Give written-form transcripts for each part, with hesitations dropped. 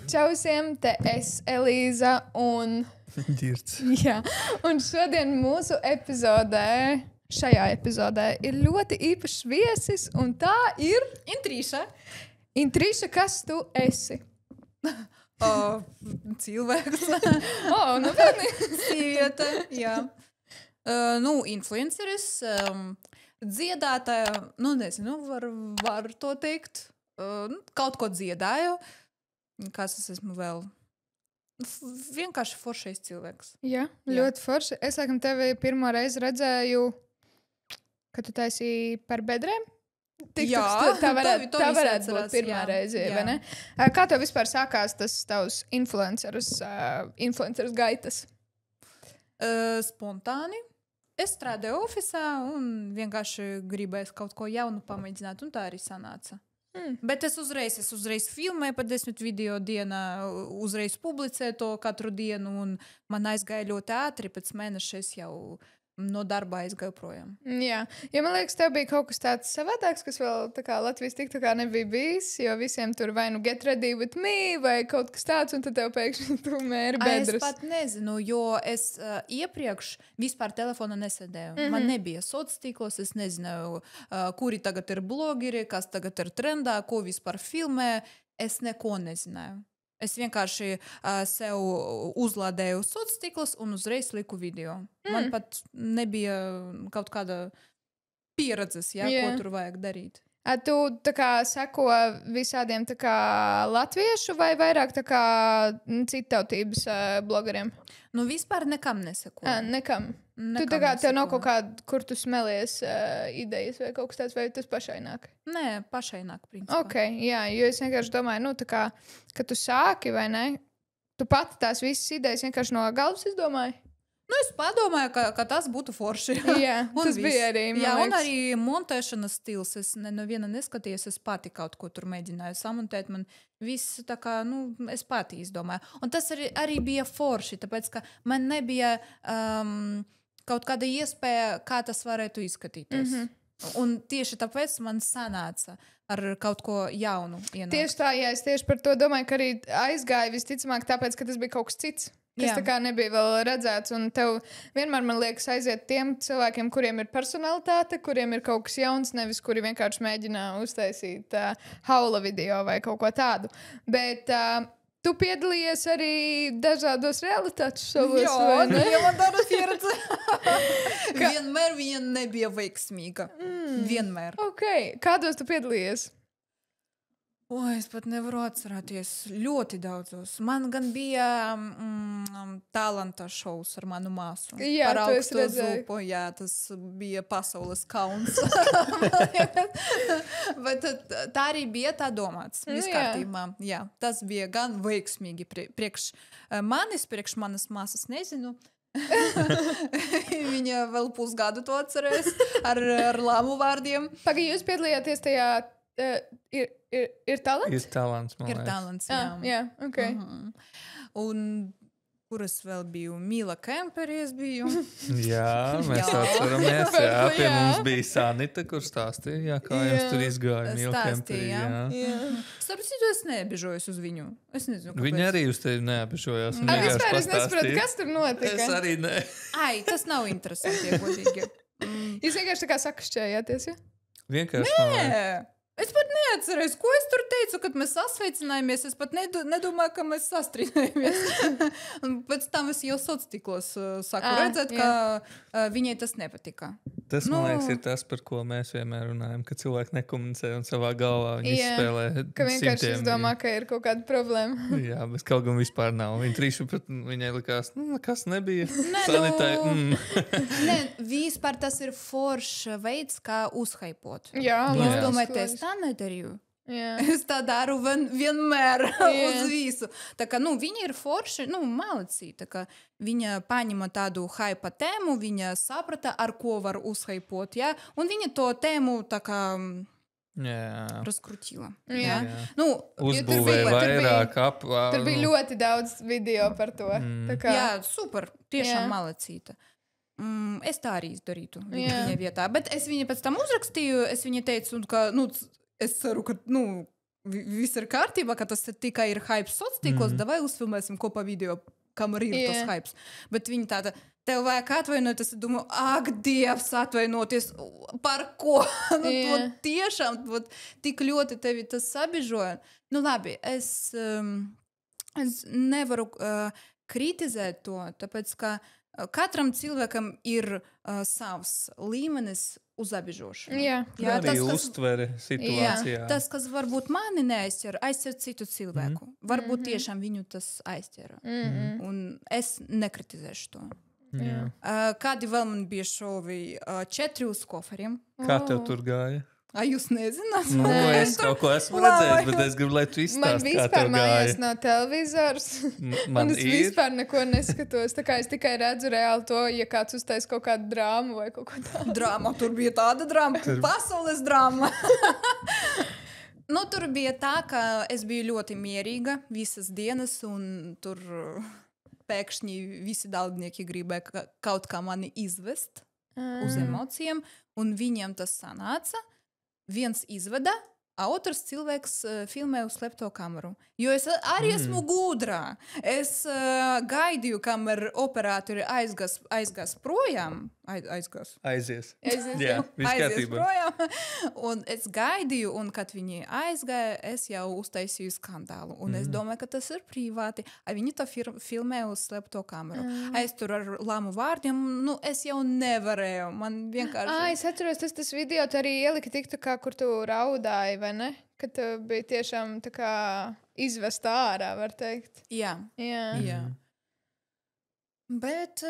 Čau visiem, te es Elīza un... Ģirds. Jā, un šodien mūsu epizodē, šajā epizodē, ir ļoti īpašs viesis, un tā ir... Intrīša. Intrīša, kas tu esi? Cilvēks. Nu bērni. Sieviete, jā. Influenceris, dziedātāja, nezinu, var to teikt. Kaut ko dziedāju. Kas es esmu vēl? Vienkārši foršais cilvēks. Jā, ļoti forši. Es, laikam, tevi pirmo reizi redzēju, kad tu taisīji par bedrēm. Tā varētu būt pirmā reize, vai ne? Kā tev vispār sākās tas tavs influenceris gaitas? Spontāni. Es strādāju ofisā un vienkārši gribēju kaut ko jaunu pamēģināt, un tā arī sanāca. Bet es uzreiz filmēju pa 10 video dienā, uzreiz publicēju to katru dienu, un man aizgāja ļoti ātri, pēc mēneša es jau no darba aizgāju projām. Jā, man liekas, tev bija kaut kas tāds savādāks, kas vēl tā kā Latvijas tik tā kā nebija bijis, jo visiem tur vai nu get ready with me, vai kaut kas tāds, un tad tev pēkšņi tu mēri bedrus. Es pat nezinu, jo es iepriekš vispār telefona nesēdēju. Man nebija sociālos tīklos, es nezināju, kuri tagad ir blogeri, kas tagad ir trendā, ko vispār filmē. Es neko nezināju. Es vienkārši sev uzlādēju sociālos tīklus un uzreiz liku video. Man pat nebija kaut kāda pieredzes, ko tur vajag darīt. Tu tā kā seko visādiem tā kā latviešu vai vairāk tā kā citautības blogeriem? Vispār nekam nesekoju. Nekam. Tu tā kā tev nav kaut kāda, kur tu smelies idejas vai kaut kas tāds, vai tas pašai nāk? Nē, pašai nāk, principā. Ok, jā, jo es vienkārši domāju, tā kā, kad tu sāki, vai ne? Tu pati tās visas idejas vienkārši no galvas izdomāji? Es padomāju, ka tas būtu forši. Jā, tas bija arī, jā, un arī montēšanas stils. Es neviena neskatījos, es pati kaut ko tur mēģināju samontēt. Man viss tā kā, es pati izdomāju. Un tas arī bija forši, tāpēc, ka man nebija kaut kāda iespēja, kā tas varētu izskatīties. Un tieši tāpēc man sanāca ar kaut ko jaunu ienākt. Tieši tā, jā, es tieši par to domāju, ka arī aizgāju visticamāk tāpēc, ka tas bija kaut kas cits. Kas tā kā nebija vēl redzēts, un tev vienmēr, man liekas, aiziet tiem cilvēkiem, kuriem ir personalitāte, kuriem ir kaut kas jauns, nevis kuri vienkārši mēģina uztaisīt haula video vai kaut ko tādu. Bet tu piedalījies arī dažādos realitātes šovos, vai ne? Jā, man tāda pieredze. Vienmēr viņa nebija veiksmīga. Vienmēr. Ok, kādos tu piedalījies? Es pat nevaru atcerēties ļoti daudzos. Man gan bija talanta šovs ar manu māsu. Jā, par tu esi augsto redzēju. zupu. Jā, tas bija pasaules kauns. Bet tā arī bija tā domāts. Viss kārtībā. Jā, tas bija gan veiksmīgi priekš manas māsas, nezinu. Viņa vēl pusgadu to atcerēs ar lāmu vārdiem. Pagaid, jūs piedalījāties tajā... Ir talants? Ir talants, man liekas. Ir talants, jā. Jā, ok. Un kur es vēl biju? Mīla Kemperi es biju. Jā, mēs atceramies. Jā, pie mums bija Sanita, kur stāstīja, kā jums tur izgāja Mīla Kemperi. Starp citu, es nebežojos uz viņu. Es nezinu, kāpēc. Viņa arī uz tevi nebežojās. Vispār es nesaprotu, kas tur notika. Es arī ne. Tas nav interesanti, ja godīgi. Jūs vienkārši tā kā sakašķējāties, ja? Vienkārši. Nē! Es pat neatceros, ko es tur teicu, kad mēs sasveicinājāmies. Es pat nedomāju, ka mēs sastrīdējāmies. Un pēc tam es jau sociālos tīklos saku redzēt, ka viņai tas nepatika. Tas, man liekas, ir tas, par ko mēs vienmēr runājam, ka cilvēki nekomunicē un savā galvā viņi izspēlē ka vienkārši izdomā, ka ir kaut kāda problēma. Jā, bet kaut gan vispār nav. Viņai likās, kas nebija. Sanitai, Nē, vispār tas ir foršs veids, kā uzhaipot. Jā, Jūs domājat, es tā nedarīju? Es tā daru vienmēr uz visu. Tā kā, viņa ir forši, malacī. Tā kā viņa paņima tādu haipa tēmu, viņa saprata, ar ko var uzhaipot, jā? Un viņa to tēmu tā kā raskrutila. Jā. Uzbūvēja vairāk Tur bija ļoti daudz video par to. Jā, super, tiešām malacīta. Es tā arī izdarītu viņai vietā. Bet es viņai pēc tam uzrakstīju, es viņai teicu, ka, es ceru, ka, viss ir kārtībā, ka tas tikai ir hype sociālos tīklos, davai uzfilmēsim kopā video, kamēr ir tas hype. Bet viņi tāda, tev vajag atvainoties, es domāju, ak, Dievs, atvainoties, par ko? Tiešām tik ļoti tevi tas sabižoja. Nu labi, es nevaru kritizēt to, tāpēc, ka katram cilvēkam ir savs līmenis uz abižošanu. Arī uztvere situācijā. Tas, kas varbūt mani neaizķer, aizķer citu cilvēku. Varbūt tiešām viņu tas aizķera. Un es nekritizēšu to. Kādi vēl man bija šovi 4 uz koferiem? Kā tev tur gāja? Jūs nezināt? Nu, es kaut ko esmu redzējis, bet es gribu, lai tu izstāsti, kā tev gāja. Man vispār mājās nav televizors. Un es vispār neko neskatos. Tā kā es tikai redzu reāli to, ja kāds uztais kaut kādu drāmu vai kaut ko tādu. Drāma, tur bija tāda drāma. Pasaules drāma. Tur bija tā, ka es biju ļoti mierīga visas dienas, un tur pēkšņi visi dalībnieki gribēja kaut kā mani izvest uz emocijām, un viņiem tas sanāca. Viens izveda, otrs cilvēks filmē uz slepto kameru. Jo es arī esmu gudrā. Es gaidīju, kamēr operatori aizgās projām. Aizies. Jā, aizies projām. Un es gaidīju, un kad viņi aizgāja, es jau uztaisīju skandālu. Un es domāju, ka tas ir privāti. Viņi to filmē uz slepto kameru. Es tur ar lamu vārdiem, es jau nevarēju. Man vienkārši... Es atceros, tas video tu arī ielika TikTokā, kur tu raudāji, vai ne? Kad tu bija tiešām tā kā izvesta ārā, var teikt. Jā. Bet...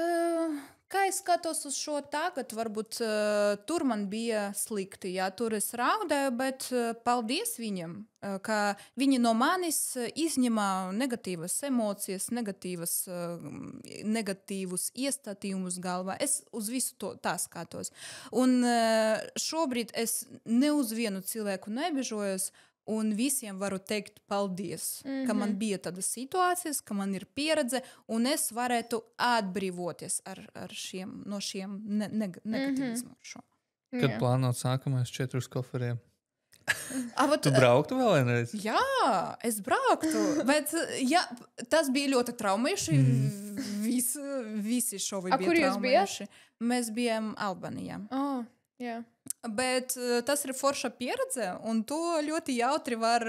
Kā es skatos uz šo tagad, varbūt tur man bija slikti, tur es raudēju, bet paldies viņam, ka viņi no manis izņemā negatīvas emocijas, negatīvus iestatījumus galvā. Es uz visu tā skatos. Un šobrīd es ne uz vienu cilvēku nebežojos, un visiem varu teikt paldies, ka man bija tādas situācijas, ka man ir pieredze, un es varētu atbrīvoties no šiem negatīvismu. Kad plānot sākamais 4 koferiem? Tu brauktu vēl vienreiz? Jā, es brauktu, bet tas bija ļoti traumējuši. Visi šovi bija traumējuši. Kur jūs bijāt? Mēs bijām Albānijā. Jā. Bet tas ir forša pieredze, un to ļoti jautri var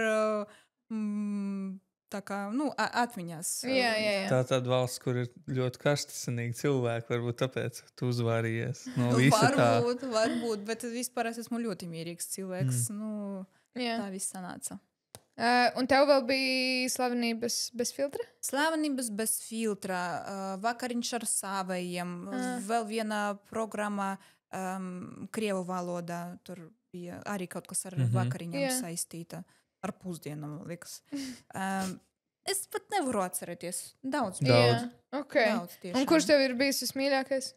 atmiņās. Jā. Tā tāda valsts, kur ir ļoti karstasinīgi cilvēki, varbūt tāpēc tu uzvārījies. No visa varbūt, bet vispār es esmu ļoti mierīgs cilvēks. Tā viss sanāca. Un tev vēl bija slavenības bez filtra? Slavenības bez filtra, vakariņš ar savajiem, vēl viena programma krievu valodā, tur bija arī kaut kas ar vakariņām saistīta, ar pusdienam, likas. Es pat nevaru atcerēties. Daudz. Okay. Daudz tiešām. Un kurš tev ir bijis vismīļākais?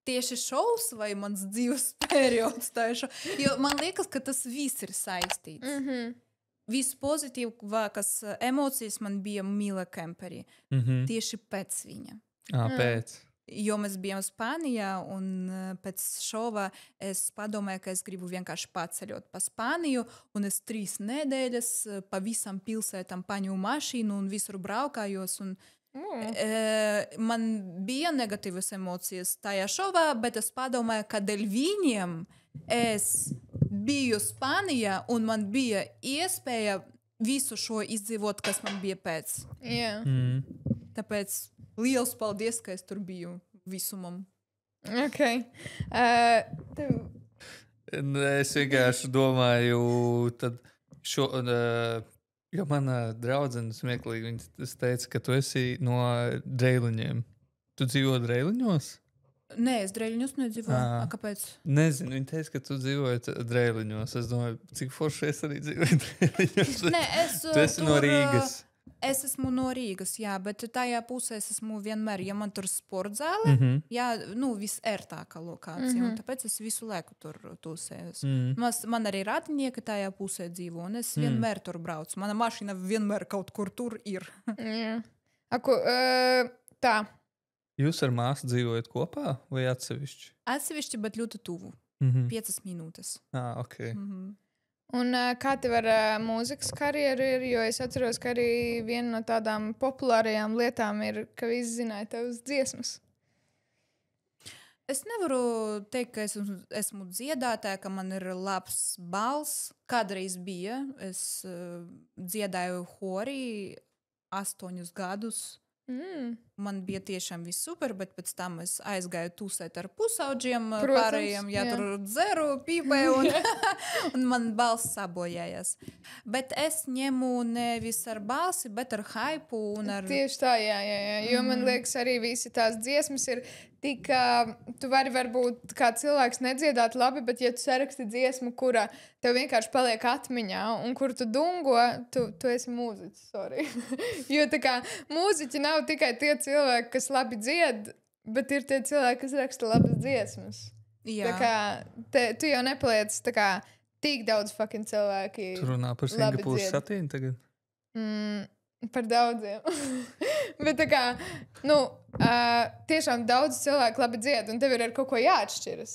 Tieši šovs vai mans dzīves periods tieši? Jo man liekas, ka tas viss ir saistīts. Vispozitīvākas emocijas man bija Mila Kemperi. Tieši pēc viņa. Pēc. Jo mēs bijām Spānijā, un pēc šova es padomāju, ka es gribu vienkārši paceļot pa Spāniju, un es 3 nedēļas pa visam pilsētam paņēmu mašīnu un visur braukājos, un man bija negatīvas emocijas tajā šovā, bet es padomāju, ka dēļ viņiem es biju Spānijā, un man bija iespēja visu šo izdzīvot, kas man bija pēc. Tāpēc liels paldies, ka es tur biju visumam. Okay. Es vienkārši domāju, tad jo mana draudzene smieklīgi, viņa teica, ka tu esi no Dreiliņiem. Tu dzīvo Dreiliņos? Nē, es Dreiliņos nedzīvoju. Kāpēc? Nezinu, viņa teica, ka tu dzīvoji Dreiliņos. Es domāju, cik forši es arī dzīvoju Dreiliņos. Nē, tu esi no Rīgas. Es esmu no Rīgas, jā, bet tajā pusē es esmu vienmēr, ja man tur sportzāle, visērtākā lokācija, un tāpēc es visu laiku tur tūsējos. Man arī radinieki tajā pusē dzīvo, un es vienmēr tur braucu. Mana mašīna vienmēr kaut kur tur ir. Tā. Jūs ar māsu dzīvojat kopā vai atsevišķi? Atsevišķi, bet ļoti tuvu. 5 minūtes. Ok. Un kā tev ar mūzikas karjeru ir? Jo es atceros, ka arī viena no tādām populārajām lietām ir, ka visi zināja tavas dziesmas. Es nevaru teikt, ka esmu dziedātāja, ka man ir labs balss. Kādreiz bija. Es dziedāju horī 8 gadus. Man bija tiešām viss super, bet pēc tam es aizgāju tusēt ar pusauģiem, pārējiem, tur dzeru, pīpē, un man balss sabojājās. Bet es ņemu nevis ar balsi, bet ar haipu un ar... Tieši tā, jā. Jo man liekas, arī visi tās dziesmas ir tik, tu vari varbūt kā cilvēks nedziedāt labi, bet ja tu saraksti dziesmu, kura tev vienkārši paliek atmiņā un kur tu dungo, tu esi mūziķis, sorry. Jo tā kā mūziķi nav tikai tie cilvēki, kas labi dzied, bet ir tie cilvēki, kas raksta labas dziesmas. Jā. Tā kā tu jau nepaliec tā kā tik daudz fucking cilvēki. Tu runā par Singapūras satīnu tagad? Par daudziem. Bet tā kā, tiešām daudz cilvēku labi dzied, un tev ir ar kaut ko jāatšķiras.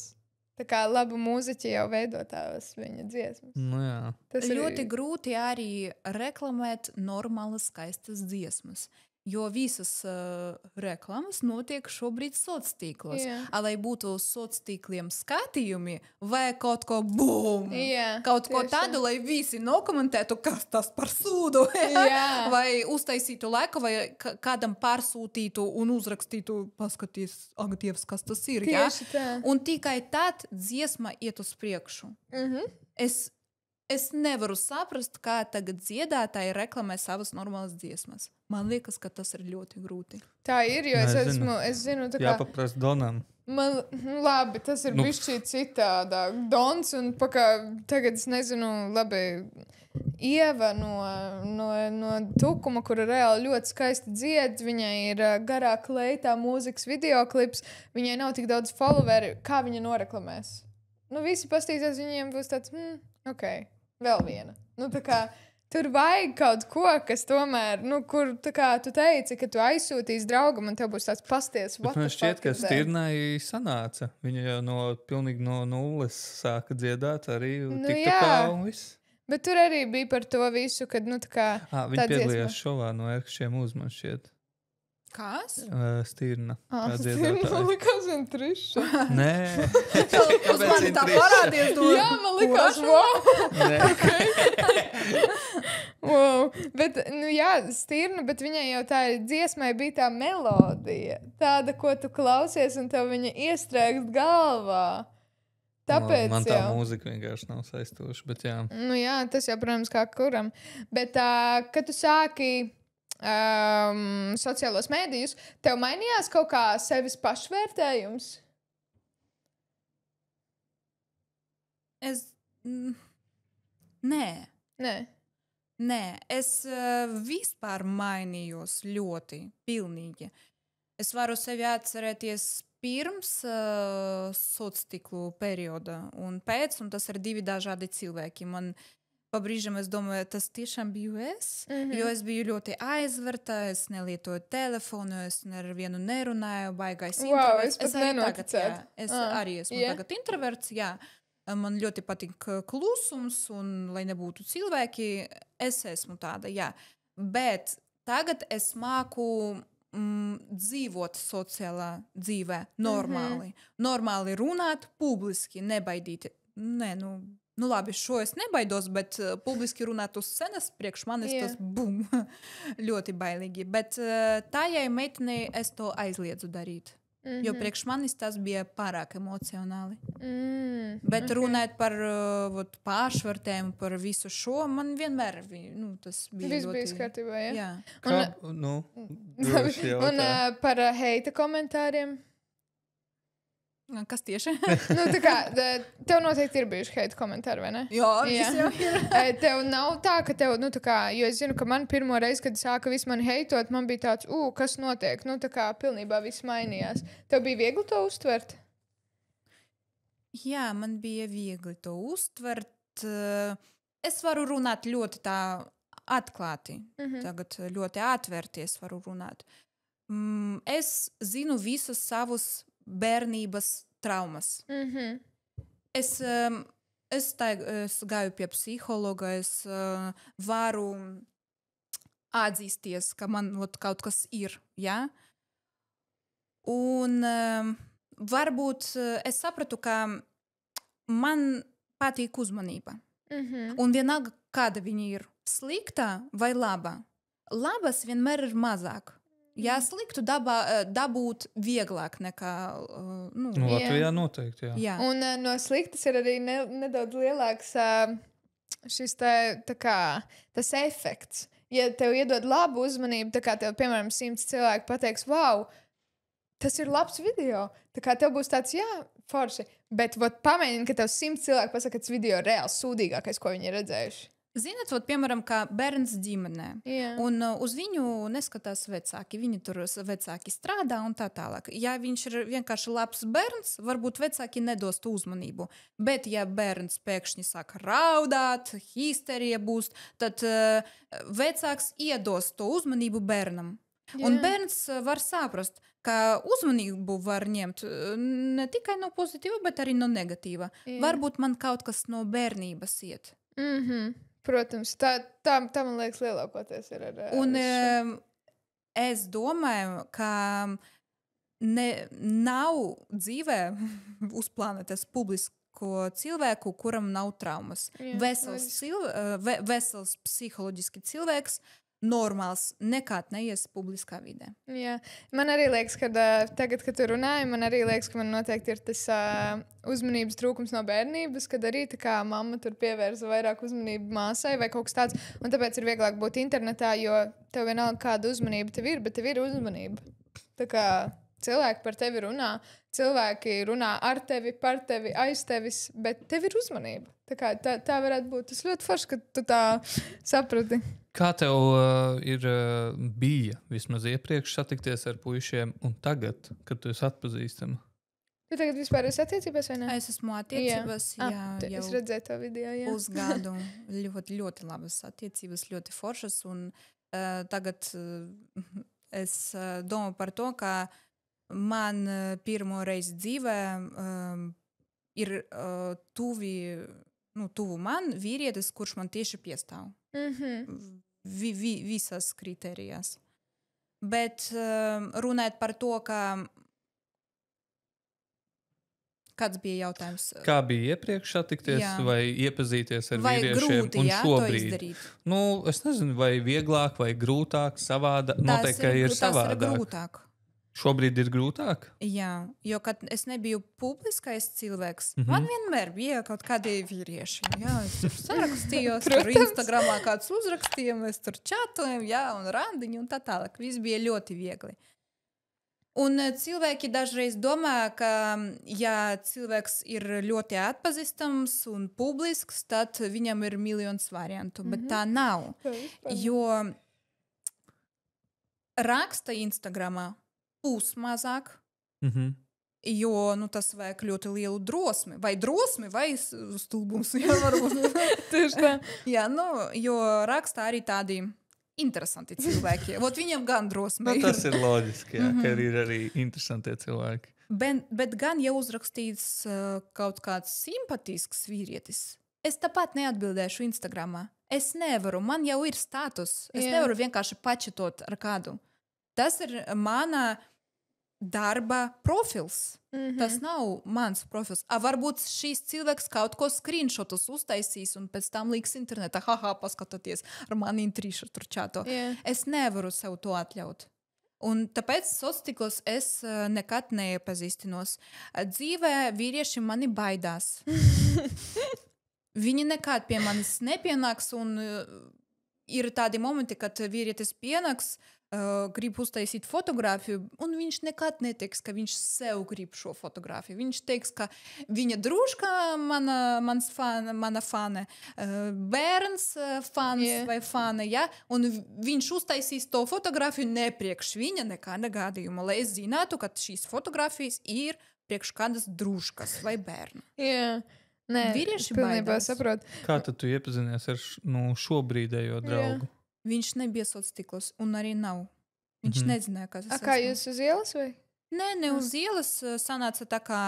Tā kā labu mūziķi jau veido tās viņa dziesmas. Nu jā. Tas ļoti grūti arī reklamēt normālas, skaistas dziesmas. Jo visas reklamas notiek šobrīd sociālos. Lai būtu sociāliem skatījumi, vai kaut ko bum! Kaut ko tādu, lai visi nokomentētu, kas tas par sūdu. Vai uztaisītu laiku, vai kādam pārsūtītu un uzrakstītu, paskaties, ak, Dievs, kas tas ir. Un tikai tad dziesma iet uz priekšu. Es nevaru saprast, kā tagad dziedātāji reklamē savas normālas dziesmas. Man liekas, ka tas ir ļoti grūti. Tā ir, jo es zinu, tā kā... Jāpaprast Donam. Labi, tas ir bišķī citādāk. Dons un tagad es nezinu, labi, Ieva no Tukuma, kura reāli ļoti skaisti dzied, viņai ir garā kleitā mūzikas videoklips, viņai nav tik daudz followeri, kā viņa noreklamēs. Visi pastīsies, viņiem būs tāds, ok, vēl viena. Tā kā tur vajag kaut ko, kas tomēr, kur tā kā tu teici, ka tu aizsūtīsi draugam un tev būs tāds pasties. Man šķiet, ka Stirnai sanāca. Viņa jau pilnīgi no nulles sāka dziedāt arī TikTokā un viss. Bet tur arī bija par to visu, kad, tā kā... Viņa piedalījās šovā no Erkšķiem uzman šķiet. Kas? Stirna. Stirna, man likās vien triša. Nē. Uz mani tā parādies to. Jā, man likās, wow. Bet, Stirna, bet viņai jau tā dziesmai bija tā melodija. Tāda, ko tu klausies un tev viņa iestrēgst galvā. Tāpēc man tā mūzika vienkārši nav saistoša, bet jā. Jā, tas jau, protams, kā kuram. Bet, kad tu sāki sociālos mēdījus, tev mainījās kaut kā sevis pašvērtējums? Nē, es vispār mainījos ļoti, pilnīgi. Es varu sevi atcerēties pirms sociālo perioda un pēc, un tas ir 2 dažādi cilvēki. Man pabrīžam es domāju, tas tiešām biju es, jo es biju ļoti aizverta, es nelietoju telefonu, es nevienu nerunāju, baigais introverts. Es pat nenoticētu. Es arī esmu tagad introverts, jā. Man ļoti patīk klusums, un lai nebūtu cilvēki, es esmu tāda, jā. Bet tagad es māku dzīvot sociālā dzīvē normāli. Normāli runāt, publiski, nebaidīt. Labi, šo es nebaidos, bet publiski runāt uz scenas priekš manis tas bum, ļoti bailīgi. Bet tājai meitenei es to aizliedzu darīt. Jo priekš manis tas bija pārāk emocionāli. Bet runāt par pāršvartēm, par visu šo, man vienmēr tas bija viss ļoti... Viss bija kārtībā, jā? Un par heita komentāriem? Kas tieši? Tā kā, tev noteikti ir bijuši heita komentāri, vai ne? Jā, viss jau ir. Tev nav tā, ka tev, tā kā, jo es zinu, ka man pirmo reizi, kad sāka visu mani heitot, man bija tāds, kas notiek? Tā kā pilnībā viss mainījās. Tev bija viegli to uztvert? Jā, man bija viegli to uztvert. Es varu runāt ļoti tā atklāti. Tagad ļoti atvērties varu runāt. es zinu visus savus bērnības traumas. Es gāju pie psihologa, es varu atzīsties, ka man kaut kas ir, ja? Un varbūt es sapratu, ka man patīk uzmanība. Un vienalga, kāda viņa ir, slikta vai laba. Labas vienmēr ir mazāk. Jā, sliktu dabūt vieglāk nekā... Latvijā noteikti, jā. Un no sliktas ir arī nedaudz lielāks šis tas efekts. Ja tev iedod labu uzmanību, tā kā tev, piemēram, 100 cilvēki pateiks, wow, tas ir labs video. Tā kā tev būs tāds, jā, forši. Bet pamēģini, ka tev 100 cilvēki pasaka, ka tas video ir reāls sūdīgākais, ko viņi ir redzējuši. Zināt, piemēram, kā bērns ģimenē. Un uz viņu neskatās vecāki. Viņi tur vecāki strādā un tā tālāk. Ja viņš ir vienkārši labs bērns, varbūt vecāki nedos tu uzmanību. Bet ja bērns pēkšņi sāk raudāt, histerija būs, tad vecāks iedos to uzmanību bērnam. Un bērns var saprast, ka uzmanību var ņemt ne tikai no pozitīva, bet arī no negatīva. Varbūt man kaut kas no bērnības iet. Protams, tā man liekas lielākoties ir ar... Un es domāju, ka nav dzīvē uz planētas publisko cilvēku, kuram nav traumas. Vesels psiholoģiski cilvēks, normāls, nekad neies publiskā vidē. Jā. Man arī liekas, ka tagad, kad tu runāji, man arī liekas, ka man noteikti ir tas uzmanības trūkums no bērnības, kad arī tā kā mamma tur pievērsa vairāk uzmanību māsai vai kaut kas tāds, un tāpēc ir vieglāk būt internetā, jo tev vienalga kāda uzmanība tev ir, bet tev ir uzmanība. Tā kā cilvēki par tevi runā, cilvēki runā ar tevi, par tevi, aiz tevis, bet tev ir uzmanība. Tā kā tā varētu būt. Tas ļoti forši, ka tu tā saprati. Kā tev bija vismaz iepriekš satikties ar puišiem un tagad, kad tu esi atpazīstama? Tu tagad vispār esi attiecībās vai ne? Es esmu attiecībās, jā, jau es redzēju to video, jā. Uz gadu. Ļoti, ļoti labas attiecības, ļoti foršas. Un tagad es domāju par to, ka man pirmo reizi dzīvē ir tuvu man vīrietis, kurš man tieši piestāv. Visas kriterijās. Bet runāt par to, ka... Kāds bija jautājums? Kā bija iepriekš satikties vai iepazīties ar vai vīriešiem grūti, un jā, šobrīd? To izdarīt? Es nezinu, vai vieglāk, vai grūtāk, savādāk. Noteikti, ka ir savādāk. Tas ir grūtāk. Šobrīd ir grūtāk? Jā, jo kad es nebiju publiskais cilvēks, man vienmēr bija kaut kādi vīrieši. Jā, es tur sarakstījos, tur Instagramā kāds uzrakstīja, mēs tur čatojam, jā, un randiņi un tā tālāk. Viss bija ļoti viegli. Un cilvēki dažreiz domā, ka ja cilvēks ir ļoti atpazīstams un publisks, tad viņam ir miljons variantu, bet tā nav. Jo raksta Instagramā mazāk, jo tas vajag ļoti lielu drosmi. Vai stulbums, jā, varbūt. Tieši tā. Jā, jo rakstā arī tādi interesanti cilvēki. Viņam gan drosmi. Tas ir loģiski, jā, ka ir arī interesanti cilvēki. Bet gan, ja uzrakstīts kaut kāds simpatisks vīrietis, es tāpat neatbildēšu Instagramā. Es nevaru, man jau ir status. Es nevaru vienkārši pačetot ar kādu. Tas ir mana darba profils. Tas nav mans profils. Varbūt šīs cilvēks kaut ko screenshotus uztaisīs un pēc tam liks internetā. Paskatoties ar mani intrīšu tur čato. Es nevaru sev to atļaut. Un tāpēc sociālos es nekad neiepazīstinos. Dzīvē vīrieši mani baidās. Viņi nekad pie manis nepienāks un ir tādi momenti, kad vīrietis pienāks, grib uztaisīt fotogrāfiju, un viņš nekad neteiks, ka viņš sev grib šo fotogrāfiju. Viņš teiks, ka viņa družka mana fane, bērns fans vai fane, ja? Un viņš uztaisīs to fotogrāfiju ne priekš viņa nekāda gadījuma, lai es zinātu, ka šīs fotogrāfijas ir priekš kādas družkas vai bērna. Jā. Nē, vīrieši pilnībā baidās. saprot. Kā tad tu iepazinies ar šobrīdējo draugu? Viņš nebija sociālos un arī nav. Viņš nezināja, kas tas ir. Kā jūs uz ielas vai? Ne uz ielas sanāca tā kā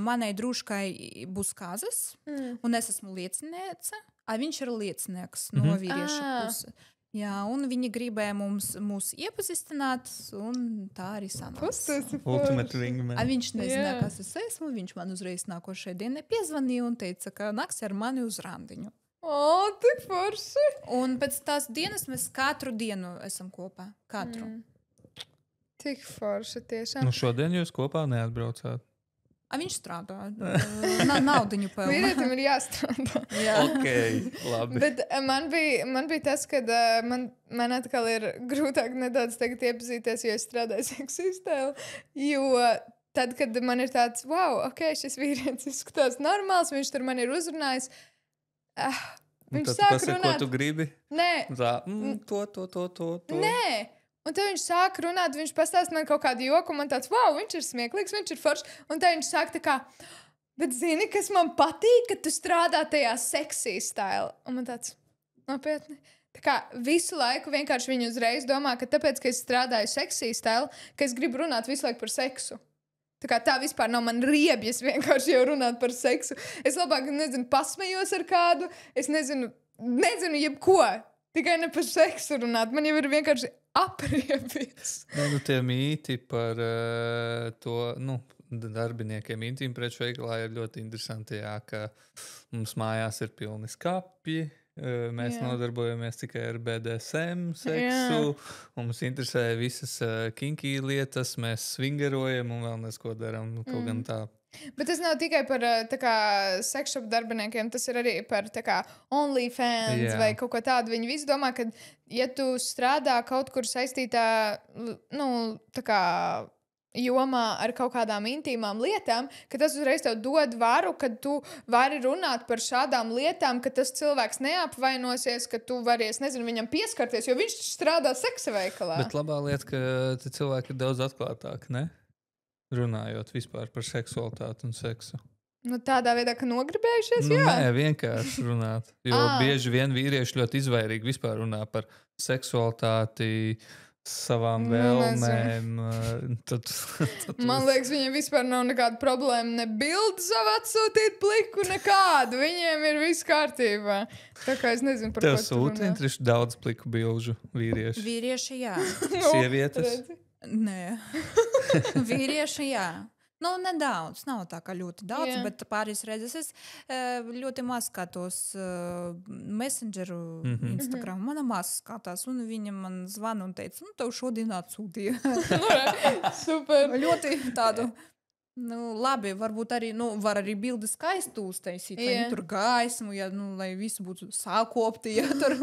manai drūškai būs kazas, un es esmu lieciniece, viņš ir liecinieks no vīrieša puses. Jā, un viņi gribēja mūs iepazīstināt, un tā arī sanāca. Ultimate wingman. Viņš nezināja, kas es esmu, viņš man uzreiz nākošajā dienā piezvanīja un teica, ka nāks ar mani uz randiņu. Tik forši! Un pēc tās dienas mēs katru dienu esam kopā. Katru. Tik forši tiešām. Nu šodien jūs kopā neatbraucāt? Viņš strādā. Naudiņu pelna. Vīrietim ir jāstrādā. Jā. Ok, labi. Bet man bija tas, ka man atkal ir grūtāk nedaudz tagad iepazīties, jo es strādāju seksistē. Jo tad, kad man ir tāds, wow, ok, šis vīrietis izskatās normāls, viņš tur man ir uzrunājis. Viņš sāk runāt. Ko tu gribi? Nē. To. Nē. Un tad viņš sāk runāt, viņš pastāst man kaut kādu joku, un man tāds, wow, viņš ir smieklīgs, viņš ir foršs. Un tad viņš sāk tā kā, bet zini, kas man patīk, ka tu strādā tajā seksī stāilā. Un man tāds, nopietni. Tā kā visu laiku vienkārši viņi uzreiz domā, ka tāpēc, ka es strādāju seksī stāilā, ka es gribu runāt visu laiku par seksu. Tā vispār nav man riebjas vienkārši jau runāt par seksu. Es labāk, pasmejos ar kādu, es nezinu jebko. Tikai ne par seksu runāt. Man jau ir vienkārši apriebies. Tie mīti par to, darbiniekiem intīmu preču veikalā ir ļoti interesanti, jā, ka mums mājās ir pilni skapji. Mēs nodarbojamies tikai ar BDSM, seksu. Mums interesē visas kinky lietas, mēs swingerojam un vēl nesko darām. Kaut gan tā. Bet tas nav tikai par sekšopu darbiniekiem, tas ir arī par OnlyFans vai kaut ko tādu. Viņi visi domā, ka, ja tu strādā kaut kur saistītā, jomā ar kaut kādām intīmām lietām, ka tas uzreiz tev dod varu, ka tu vari runāt par šādām lietām, ka tas cilvēks neapvainosies, ka tu varies, viņam pieskarties, jo viņš strādā seksa veikalā. Bet labā lieta, ka cilvēki ir daudz atklātāki, ne? Runājot vispār par seksualitāti un seksu. Tādā veidā, ka nogribējušies, jā? Nē, vienkārši runāt. Jo bieži vien vīrieši ļoti izvairīgi vispār runā par seksualitāti, savām vēlmēm. Man liekas, viņiem vispār nav nekāda problēma ne bildi savu atsūtīt pliku, nekādu. Viņiem ir viss kārtībā. Tā kā es nezinu, par ko tu runā. Tev sūta daudz pliku bilžu vīrieši? Vīrieši, jā. Sievietes? Nē. Vīrieši, jā. Nedaudz. Nav tā kā ļoti daudz, bet pāris reizes es ļoti maz skatos Messengeru, Instagram. Mana māsa skatās, un viņa man zvana un teica, tev šodien atsūtīja. Super. Ļoti tādu. Labi, varbūt arī, var arī bildi skaistu uztaisīt, vai tur gaismu, lai visi būtu sākopti, tur,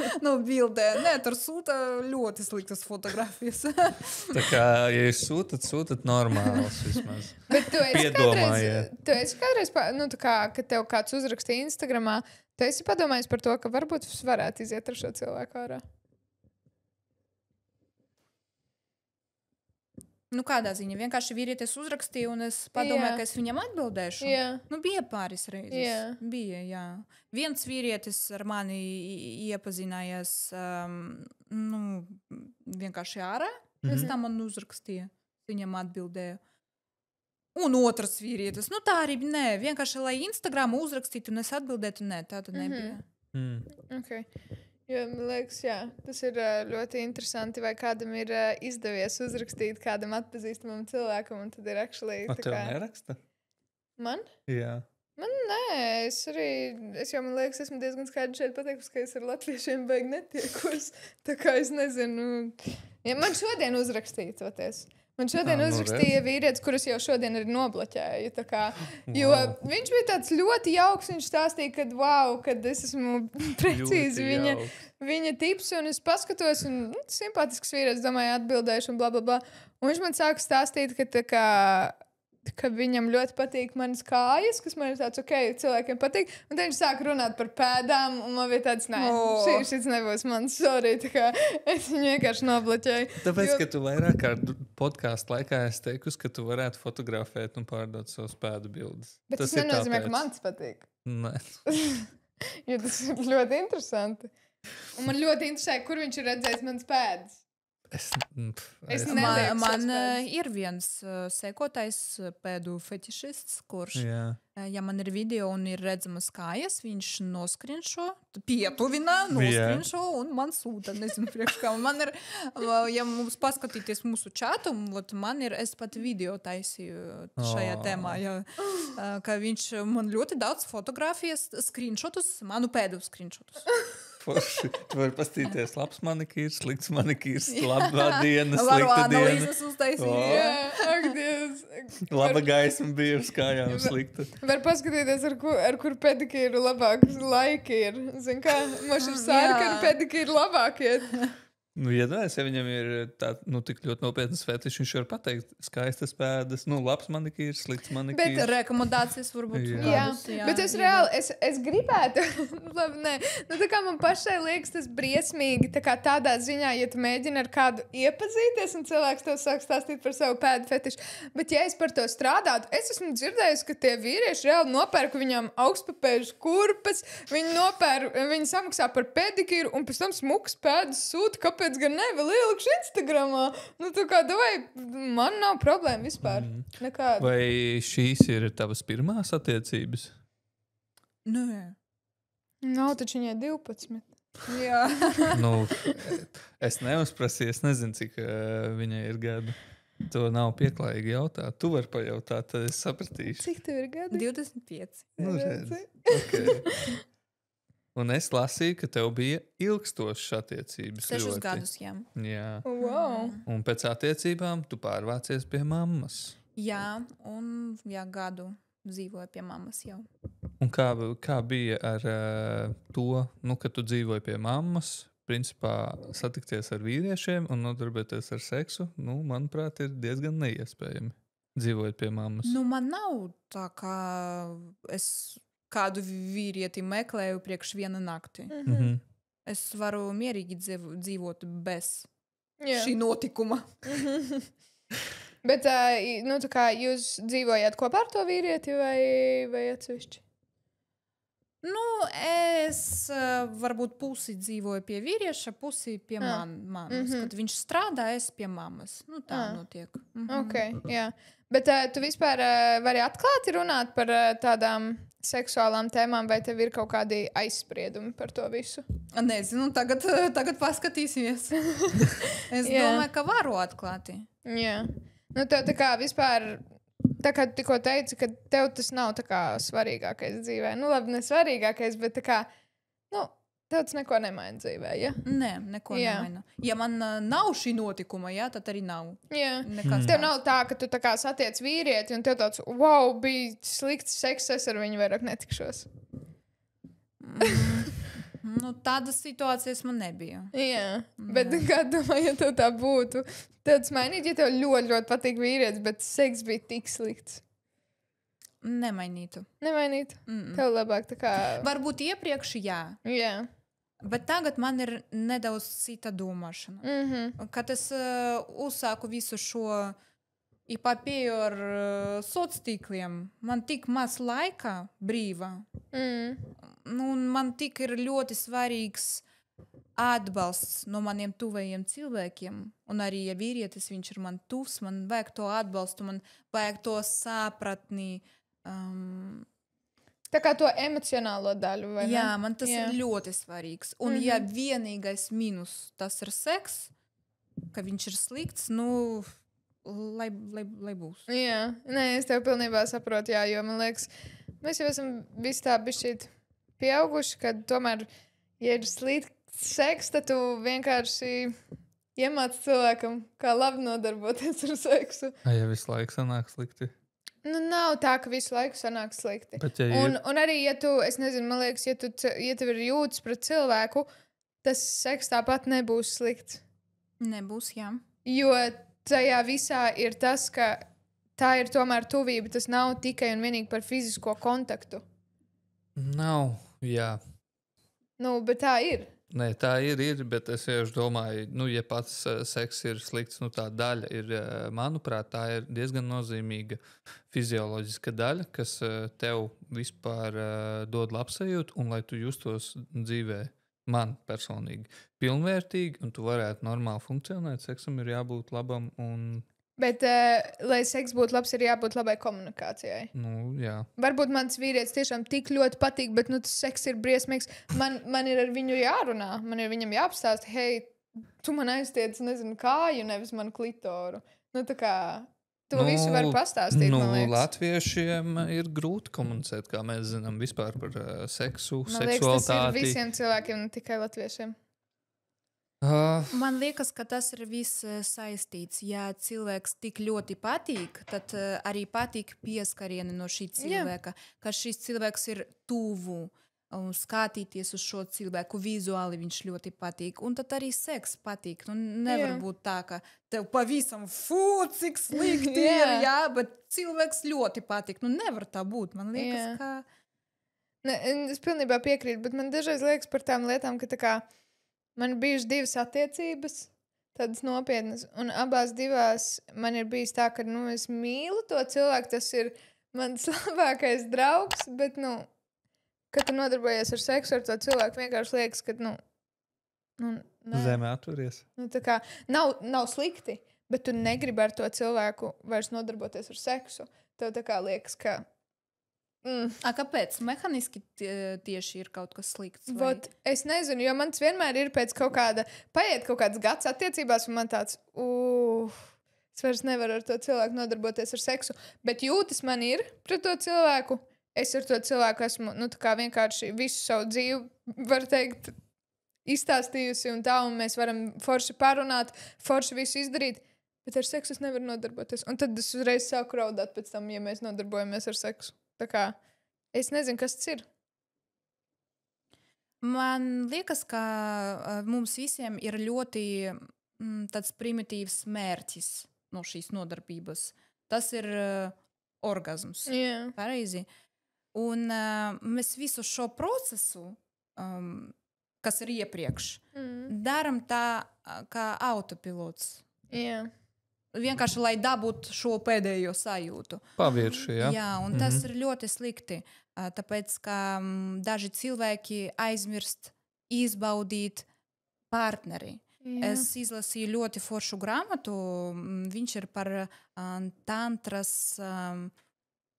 bildē. Nē, tur sūta ļoti sliktas fotogrāfijas. Tā kā, ja jūs sūtat normāls vismaz. Bet tu esi kādreiz, kad tev kāds uzrakstīja Instagramā, tu esi padomājis par to, ka varbūt varētu iziet ar šo cilvēku ārā? Kādā ziņā? Vienkārši vīrietis uzrakstīja, un es padomāju, ka es viņam atbildēšu. Bija pāris reizes. Bija, jā. Viens vīrietis ar mani iepazinājās vienkārši ārā. Pēc tam man uzrakstīja. Viņam atbildēja. Un otrs vīrietis. Tā arī nē. Vienkārši, lai Instagram uzrakstītu un es atbildētu, nē, tā tad nebija. Okay. Jo, man liekas, tas ir ļoti interesanti, vai kādam ir izdevies uzrakstīt kādam atpazīstamam cilvēkam, un tad ir actually... Tev neraksta? Man? Jā. Man nē, es jau, man liekas, esmu diezgan skaidri šeit pateikusi, ka es ar latviešiem beig netiekos. Tā kā es nezinu... Man šodien uzrakstīja toties. Man šodien uzrakstīja vīrietis, kurus jau šodien arī nobloķēju. Jo viņš bija tāds ļoti jauks, viņš stāstīja, kad es esmu precīzi viņa tips, un es paskatos, un simpātisks vīrietis, domāju, atbildēšu, un blablabla. Un viņš man sāka stāstīt, ka viņam ļoti patīk manas kājas, kas man ir tāds, cilvēkiem patīk. Un tad viņš sāk runāt par pēdām, un man bija tāds, nē, šis nebūs mans, sorry, tā kā es viņu vienkārši nobloķēju. Tāpēc, ka tu vairāk kā podkāstu laikā esi teikusi, ka tu varētu fotografēt un pārdot savus pēdu bildes. Bet tas nenozīmē, ka mans patīk. Nē. Jo tas ir ļoti interesanti. Un man ļoti interesē, kur viņš ir redzējis manas pēdas. Es nelieku Man savas pēdas. ir viens sekotais pēdu fetišists, kurš, jā. ja man ir video un ir redzamas kājas, viņš noskrinšo, pietuvina, noskrinšo un man sūta. Nezinu, priekš kā. Man ir, ja mums paskatīties mūsu čatu, man ir, es pat video taisīju šajā tēmā, ka viņš man ļoti daudz fotografijas, screenshotus, manu pēdu screenshotus. Forši. Tu vari pastīties, labs manikīrs, slikts manikīrs, labā diena, Varu slikta diena. analīzes uztaisīt. Jā, ak, Dievs. Laba gaisma bija uz kājām, slikta. Var paskatīties, ar kur pedikīru labāk laiki ir. Zin kā, mums ir sārkani pedikīri labākie. Nu, iedomājies, ja viņam ir tā, tik ļoti nopietnas fetišs, viņš var pateikt, skaistas pēdas, labs manikīrs, slikts manikīrs. Bet rekomendācijas varbūt Jā, bet es reāli, es gribētu, labi, nē, tā kā man pašai liekas tas briesmīgi, tā kā tādā ziņā, ja tu mēģini ar kādu iepazīties un cilvēks tev sāk stāstīt par savu pēdu fetišu, bet ja es par to strādātu, es esmu dzirdējusi, ka tie vīrieši reāli nopērk viņam augstpapēžu kurpes, viņi samaksā par pedikīru un pēc tam smukas pēdas sūta, kāpēc gan ne, vēl ielikšu Instagramā. Tā kā, man nav problēma vispār. Nekāda. Vai šīs ir tavas pirmās attiecības? Nē. Nav taču viņai 12. Jā. Es neuzprasīju, es nezinu, cik viņai ir gadu. To nav pieklājīgi jautāt. Tu vari pajautāt, tad es sapratīšu. Cik tev ir gadi? 25. Redz. Okay. Un es lasīju, ka tev bija ilgstošas attiecības. 6 gadus, jā. Jā. Wow. Un pēc attiecībām tu pārvācies pie mammas. Jā, un gadu dzīvoju pie mammas jau. Un kā bija ar to, ka tu dzīvoji pie mammas, principā satikties ar vīriešiem un nodarboties ar seksu, manuprāt, ir diezgan neiespējami dzīvojot pie mammas. Man nav tā, kā es kādu vīrieti meklēju priekš viena nakti. Es varu mierīgi dzīvot bez šī notikuma. Bet tā kā jūs dzīvojāt kopā ar to vīrieti vai atsevišķi? Es varbūt pusi dzīvoju pie vīrieša, pusi pie mammas. Kad viņš strādā, es pie mammas. Tā notiek. Okay, jā. Bet tu vispār vari atklāti runāt par tādām seksuālām tēmām, vai tev ir kaut kādi aizspriedumi par to visu? Nezinu, tagad paskatīsimies. Es domāju, ka varu atklāti. Jā. Tev tā kā vispār, tā kā tu tikko teici, ka tev tas nav tā kā svarīgākais dzīvē. Labi, ne svarīgākais, bet tā kā, tev tas neko nemaina dzīvē, ja? Nē, neko nemaina. Ja man nav šī notikuma, tad arī nav. Jā. Tev nav tā, ka tu tā kā satiec vīrieti un tev tāds, wow, bija slikts seks, es ar viņu vairāk netikšos. Tādas situācijas man nebija. Jā, bet kā domāju, ja tev tā būtu, tev tas mainīt, ja tev ļoti, ļoti patīk vīrietis, bet seks bija tik slikts. Nemainītu. Tev labāk tā kā... Varbūt iepriekš, jā. Jā. Bet tagad man ir nedaudz cita domāšana. Kad es uzsāku visu šo epopēju ar sociāliem tīkliem, man tik maz laika brīva. Man tik ir ļoti svarīgs atbalsts no maniem tuvajiem cilvēkiem. Un arī, ja vīrietis, viņš ir man tuvs, man vajag to atbalstu, man vajag to sapratni. Tā kā to emocionālo daļu, vai ne? Jā, man tas ir ļoti svarīgs. Un ja vienīgais mīnus tas ir seks, ka viņš ir slikts, lai būs. Jā, nē, es tev pilnībā saprotu, jo man liekas, mēs jau esam visi tā bišķīt pieauguši, ka tomēr, ja ir slikts seks, tad tu vienkārši iemāc cilvēkam, kā labi nodarboties ar seksu. Ja visu laiku sanāk slikti? Nav tā, ka visu laiku sanāk slikti. Bet, ja un arī, ja tu, es nezinu, man liekas, ja tev ir jūtas pret cilvēku, tas seks tāpat nebūs slikts. Nebūs, jā. Jo tajā visā ir tas, ka tā ir tomēr tuvība. Tas nav tikai un vienīgi par fizisko kontaktu. Nav, jā. Bet tā ir. Nē, tā ir, bet es vienkārši domāju, ja pats seks ir slikts, tā daļa ir, manuprāt, tā ir diezgan nozīmīga fizioloģiska daļa, kas tev vispār dod labsajūtu un lai tu justos dzīvē man personīgi pilnvērtīgi, un tu varētu normāli funkcionēt, seksam ir jābūt labam un, Bet, lai seks būtu labs, ir jābūt labai komunikācijai. nu, jā. Varbūt mans vīrietis tiešām tik ļoti patīk, bet tas seks ir briesmīgs. Man ir ar viņu jārunā, man ir viņam jāapstāsta, hei, tu man aiztiec, nezinu, kāju, nevis manu klitoru. Tā kā to visu var pastāstīt, man liekas. Latviešiem ir grūti komunicēt, kā mēs zinām, vispār par seksu, Man liekas, tas ir seksualitāti. visiem cilvēkiem, ne tikai latviešiem. Man liekas, ka tas ir viss saistīts. Ja cilvēks tik ļoti patīk, tad arī patīk pieskarieni no šī cilvēka, ka šis cilvēks ir tuvu. Un skatīties uz šo cilvēku vizuāli viņš ļoti patīk. Un tad arī seks patīk. Nu, nevar būt tā, ka tev pavisam cik slikti ir, bet cilvēks ļoti patīk. Nu, nevar tā būt. Man liekas, ka... Ne, es pilnībā piekrītu, bet man dažreiz liekas par tām lietām, ka tā kā man ir bijušas divas attiecības, tādas nopietnas, un abās divās man ir bijis tā, ka, es mīlu to cilvēku, tas ir mans labākais draugs, bet, kad tu nodarbojies ar seksu ar to cilvēku, vienkārši liekas, ka, Zemē atveries. Tā kā nav slikti, bet tu negribi ar to cilvēku vairs nodarboties ar seksu. Tev tā kā liekas, ka... Kāpēc? Mehāniski tieši ir kaut kas slikts? Es nezinu, jo man tas vienmēr ir pēc paiet kaut kāds gads attiecībās, un man tāds, es vairs nevaru ar to cilvēku nodarboties ar seksu, bet jūtas man ir pret to cilvēku. Es ar to cilvēku esmu, vienkārši visu savu dzīvi, var teikt, izstāstījusi un tā, un mēs varam forši parunāt, forši visu izdarīt, bet ar seksu es nevaru nodarboties. Un tad es uzreiz sāku raudāt pēc tam, ja mēs nodarbojamies ar seksu. Tā kā es nezinu, kas tas ir. Man liekas, ka mums visiem ir ļoti tāds primitīvs mērķis no šīs nodarbības. Tas ir orgasms. Yeah. Pareizi. Un mēs visu šo procesu, kas ir iepriekš, daram tā kā autopilots. Yeah. Vienkārši, lai dabūtu šo pēdējo sajūtu. Pavirši, jā. Jā, un tas ir ļoti slikti, tāpēc, ka daži cilvēki aizmirst izbaudīt partneri. Jā. Es izlasīju ļoti foršu grāmatu, viņš ir par tantras,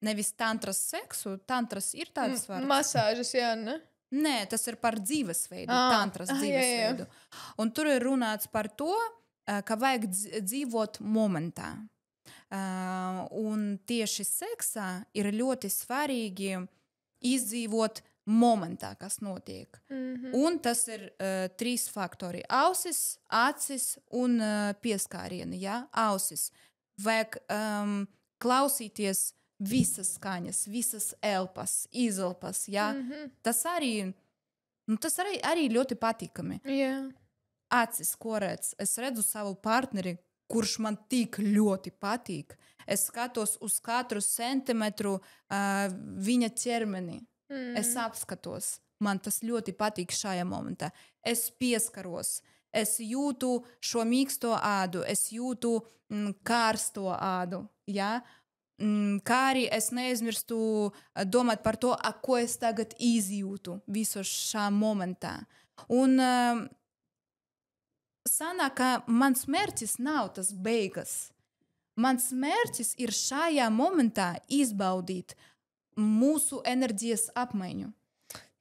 nevis tantras seksu, tantras ir tāds vārds. Masāžas, jā, ne? Nē, tas ir par dzīvesveidu, tantras dzīvesveidu. Jā. Un tur ir runāts par to, ka vajag dzīvot momentā. Un tieši seksā ir ļoti svarīgi izdzīvot momentā, kas notiek. Un tas ir 3 faktori. Ausis, acis un pieskārieni. Ja? Ausis. Vajag klausīties visas skaņas, visas elpas, izelpas. Ja? Tas arī ļoti patīkami. Yeah. Acis, ko redz? Es redzu savu partneri, kurš man tik ļoti patīk. Es skatos uz katru centimetru viņa ķermeni. Es apskatos. Man tas ļoti patīk šajā momentā. Es pieskaros. Es jūtu šo mīksto ādu. Es jūtu karsto ādu. Ja? Kā arī es neaizmirstu domāt par to, ko es tagad izjūtu visu šā momentā. Un sanāk, ka mans mērķis nav tas beigas. Mans mērķis ir šajā momentā izbaudīt mūsu enerģijas apmaiņu.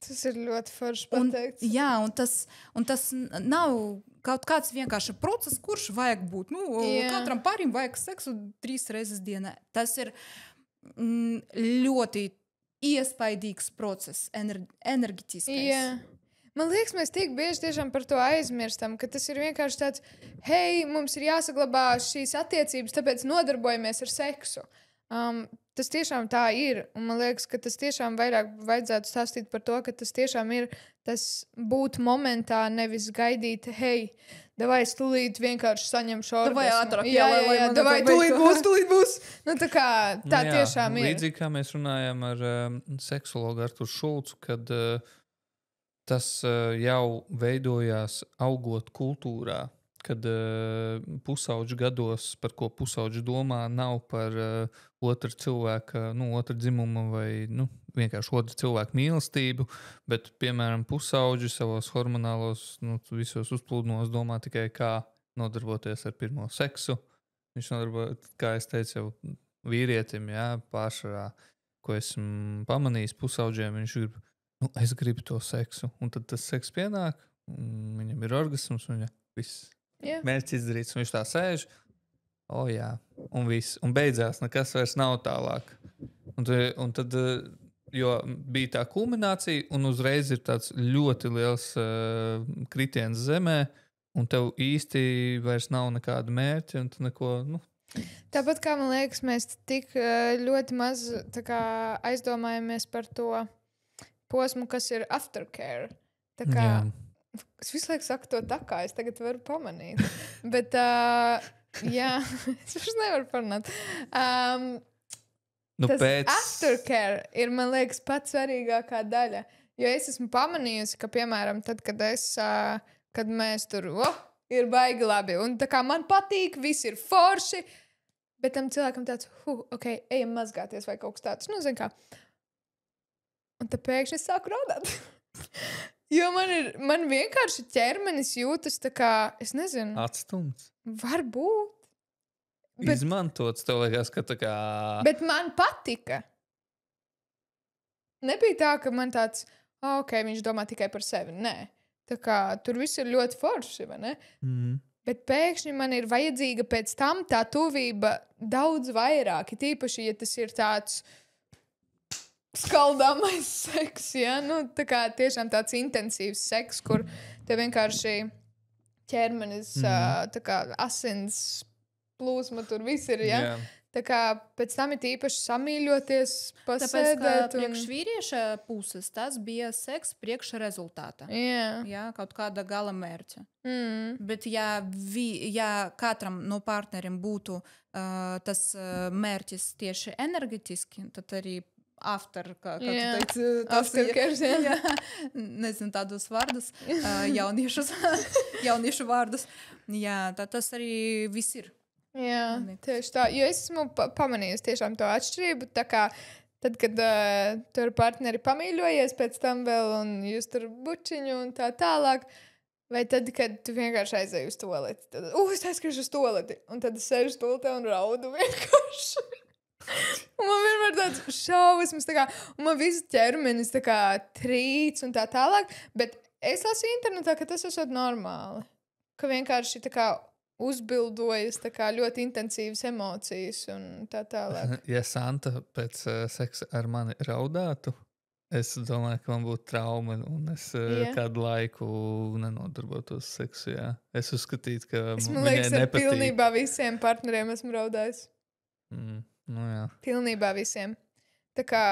Tas ir ļoti forši pateikts. Un tas nav kaut kāds vienkārši process, kurš vajag būt. Katram parim vajag seksu 3 reizes dienā. Tas ir ļoti iespaidīgs process, enerģetiskais. Yeah. Man liekas, mēs tik bieži tiešām par to aizmirstam, ka tas ir vienkārši tāds, hei, mums ir jāsaglabā šīs attiecības, tāpēc nodarbojamies ar seksu. Tas tiešām tā ir, un man liekas, ka tas tiešām vairāk vajadzētu stāstīt par to, ka tas tiešām ir tas būt momentā, nevis gaidīt, hei, davai stulīt vienkārši saņemšu orgasmu. Davai ātrāk, jā, davai tūlīt būs. Tā tiešām ir. Līdzīgi kā mēs runājam ar seksologu Arturu Šulcu, kad tas jau veidojās augot kultūrā, kad pusauģu gados, par ko pusauģi domā, nav par otru cilvēku, otru dzimumu vai vienkārši otru cilvēku mīlestību, bet, piemēram, pusauģi savos hormonālos, visos uzplūdumos domā tikai kā nodarboties ar pirmo seksu. Viņš nodarbojas, kā es teicu, jau vīrietim, pārsvarā, ko esmu pamanījis pusauģiem, viņš grib, es gribu to seksu. Un tad tas seks pienāk, viņam ir orgasms, un viss. Yeah. Mērķis izdarīts, un viņš tā sēž, un viss. Un beidzās, nekas vairs nav tālāk. Un tad, jo bija tā kulminācija, un uzreiz ir tāds ļoti liels kritiens zemē, un tev īsti vairs nav nekāda mērķa, un tu neko, Tāpat kā man liekas, mēs tik ļoti maz aizdomājamies par to posmu, kas ir aftercare. Tā kā es visu laiku saku to tā, kā es tagad varu pamanīt. Bet, jā, es vairs nevaru parunāt. Tas aftercare ir, man liekas, pats svarīgākā daļa. Jo es esmu pamanījusi, ka, piemēram, tad, kad mēs tur ir baigi labi, un tā kā man patīk, viss ir forši, bet tam cilvēkam tāds, ok, ejam mazgāties vai kaut kas tāds. Zin kā. Un tad pēkšņi es sāku raudāt. Jo man vienkārši ķermenis jūtas tā kā, es nezinu. Atstumts. Varbūt. Izmantots, tev liekas, ka tā kā... Bet man patika. Nebija tā, ka man tāds, ok, viņš domā tikai par sevi. Nē. Tā kā tur viss ir ļoti forši, vai ne? Bet pēkšņi man ir vajadzīga pēc tam tā tuvība daudz vairāk. Tīpaši, ja tas ir tāds... skaldāmais seks, tā kā tiešām tāds intensīvs seks, kur tev vienkārši ķermenis, tā kā asins plūsma tur viss ir, Tā kā pēc tam ir īpaši samīļoties, pasēdēt. Tāpēc, ka priekš vīrieša puses tas bija seks priekš rezultāta. Jā, kaut kāda gala mērķa. Bet ja katram no partneriem būtu tas mērķis tieši energetiski, tad arī after, kā tu teici, aftercare, nezinu tādus vārdus, jauniešu vārdus. Jā, tas arī viss ir. Jā, tieši tā. Jo es esmu pamanījusi tiešām to atšķirību. Tā kā tad, kad tur partneri pamīļojies pēc tam vēl un jūs tur bučiņu un tā tālāk, vai tad, kad tu vienkārši aizēji uz toleti. Tad, es aizskriešu uz toleti. Un tad es sēžu stultē un raudu vienkārši. Un man vienmēr tāds šausmas, tā kā, un man viss ķermenis tā kā trīc un tā tālāk, bet es lasīju internetā, ka tas esot normāli, ka vienkārši tā kā uzbildojas tā kā ļoti intensīvas emocijas un tā tālāk. Ja Santa pēc seksa ar mani raudātu, es domāju, ka man būtu trauma un es kādu laiku nenodarbotos seksu, Es uzskatītu, ka man liekas, ar pilnībā visiem partneriem esmu raudājis. Pilnībā visiem. Tā kā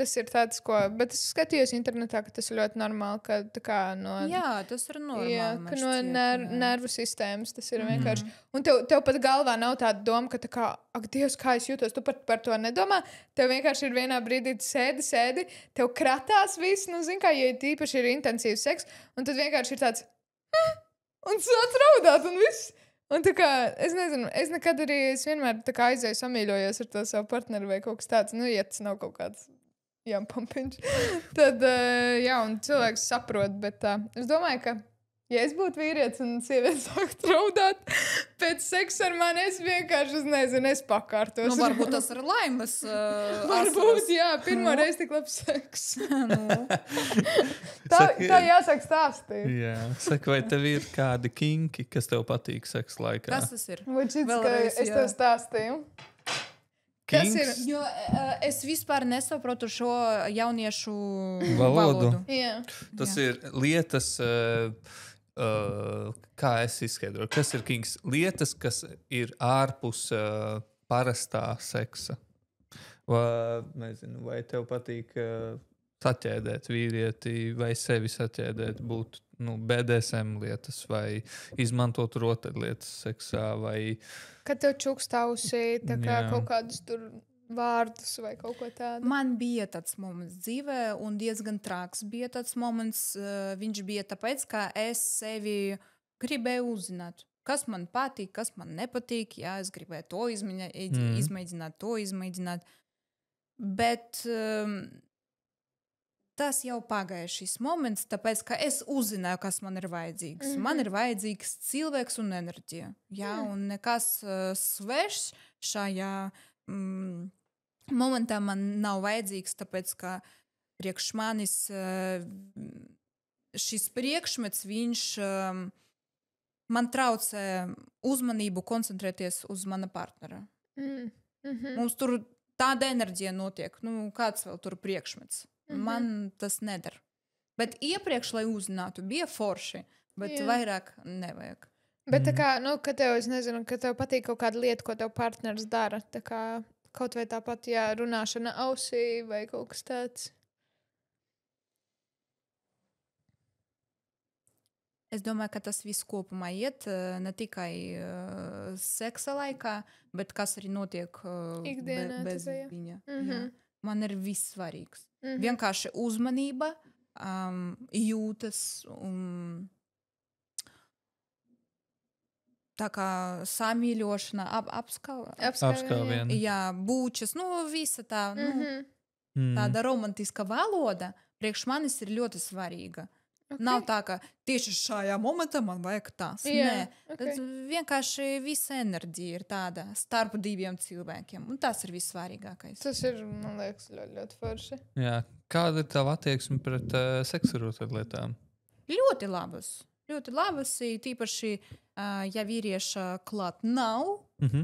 tas ir tāds, bet es skatījos internetā, ka tas ir ļoti normāli, ka tā kā no... Jā, tas ir normāli. Jā, ka no nervu sistēmas tas ir vienkārši. Un tev pat galvā nav tāda doma, ka tā kā, ak, Dievs, kā es jūtos, tu par to nedomā. Tev vienkārši ir vienā brīdī sēdi, tev kratās viss, zin kā, ja tīpaši ir intensīvs seks, un tad vienkārši ir tāds, un sāc raudāt, un viss. Un tā kā, es nezinu, es vienmēr tā kā aizēju samīļojos ar to savu partneri vai kaut kas tāds, ja tas nav kaut kāds jāmpampiņš. Tad, un cilvēks saprot, bet es domāju, ka, ja es būtu vīrietis un sieviete sākt raudāt pēc seksa ar mani, es vienkārši, es pakārtos. Varbūt tas ir laimes. Varbūt, pirmo reizi tik labs seks. Tā jāsaka stāstīt. Jā, saka, vai tev ir kādi kinki, kas tev patīk seksa laikā? Kas tas ir? Es tev stāstīju. Kas ir? Jo es vispār nesaprotu šo jauniešu valodu. Tas Jā. ir lietas... kā es izskaidroju, kas ir kinks? Lietas, kas ir ārpus parastā seksa. Vai tev patīk saķēdēt vīrieti vai sevi saķēdēt, būt BDSM lietas vai izmantot rotaļlietas seksā vai... Kad tev čukstausi, tā kā kaut kādus tur vārdus vai kaut ko tādu. Man bija tāds moments dzīvē, un diezgan traks bija tāds moments. Viņš bija tāpēc, ka es sevi gribēju uzzināt. kas man patīk, kas man nepatīk. Jā, es gribēju to izmēģināt, to izmēģināt. Bet tas jau pagāja šis moments, tāpēc, ka es uzzināju, kas man ir vajadzīgs. Man ir vajadzīgs cilvēks un enerģija. Jā, un nekas svešs šajā momentā man nav vajadzīgs, tāpēc, ka priekš manis šis priekšmets, viņš man traucē uzmanību koncentrēties uz mana partnera. Mums tur tāda enerģija notiek. Kāds vēl tur priekšmets? Man tas nedara. Bet iepriekš, lai uzzinātu, bija forši, bet vairāk nevajag. Bet tā kā, ka tev, es nezinu, ka tev patīk kaut kāda lieta, ko tev partners dara, tā kā kaut vai tāpat, runāšana ausī vai kaut kas tāds. Es domāju, ka tas viss kopumā iet ne tikai seksa laikā, bet kas arī notiek Ikdienā, bez viņa. Jā. Man ir viss svarīgs. Vienkārši uzmanība, jūtas un tā kā samīļošana, apskauviena. Jā, būčas, visa tā, tāda romantiska valoda priekš manis ir ļoti svarīga. Okay. Nav tā, ka tieši šajā momentā man vajag tas. Nē, tas vienkārši visa enerģija ir tāda starp diviem cilvēkiem. Un tas ir vissvarīgākais. Tas ir, man liekas, ļoti, ļoti forši. Jā. Kāda ir tava attieksme pret seksu rotaļlietām? Ļoti labas. Ļoti labas, tīpaši, ja vīrieša klāt nav,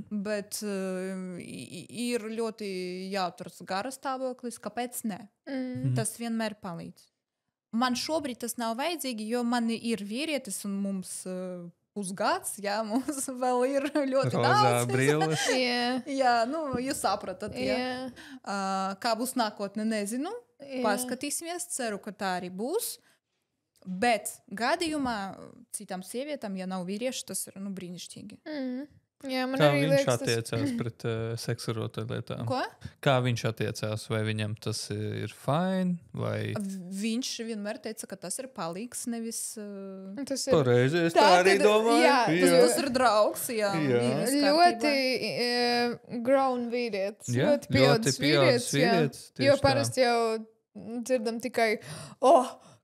bet ir ļoti jāturas garas stāvoklis, kāpēc ne? Tas vienmēr palīdz. Man šobrīd tas nav vajadzīgi, jo man ir vīrietis un mums pusgads, jā, mums vēl ir ļoti Rozā daudz. Brilles. Jā, jūs sapratat, jā. Kā būs nākotne, nezinu. Paskatīsimies, ceru, ka tā arī būs. Bet gadījumā citām sievietām, ja nav vīrieši, tas ir brīnišķīgi. Jā, man Kā arī viņš liekas, attiecās pret seksu rotaļlietām? Ko? Kā viņš attiecās? Vai viņam tas ir fine? Vai... Viņš vienmēr teica, ka tas ir palīgs, nevis... Tas ir pareizi, es tā arī domāju. Jā, Tas ir draugs, jā. Ļoti grown vīrietis. Ļoti pieaudzis vīrietis. Jo parasti jau dzirdam tikai,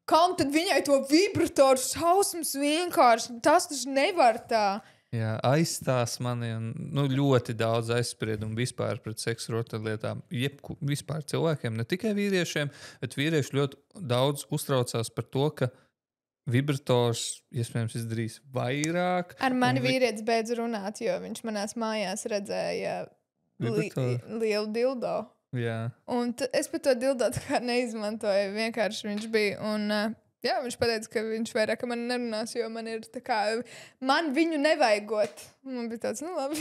kam tad viņai to vibratoru šausmas vienkārši? Tas taču nevar tā. Jā, aizstās mani ļoti daudz aizspriedumu vispār pret seksu rotaļlietām. Vispār cilvēkiem, ne tikai vīriešiem, bet vīrieši ļoti daudz uztraucās par to, ka vibrators iespējams izdarīs vairāk. Ar mani vīrietis beidz runāt, jo viņš manās mājās redzēja lielu dildo. Jā. Un es pat to dildo tā kā neizmantoju. Vienkārši viņš bija. Un, jā, viņš pateica, ka viņš vairāk man nerunās, jo man ir tā kā, man viņu nevajagot. Man bija tāds, labi.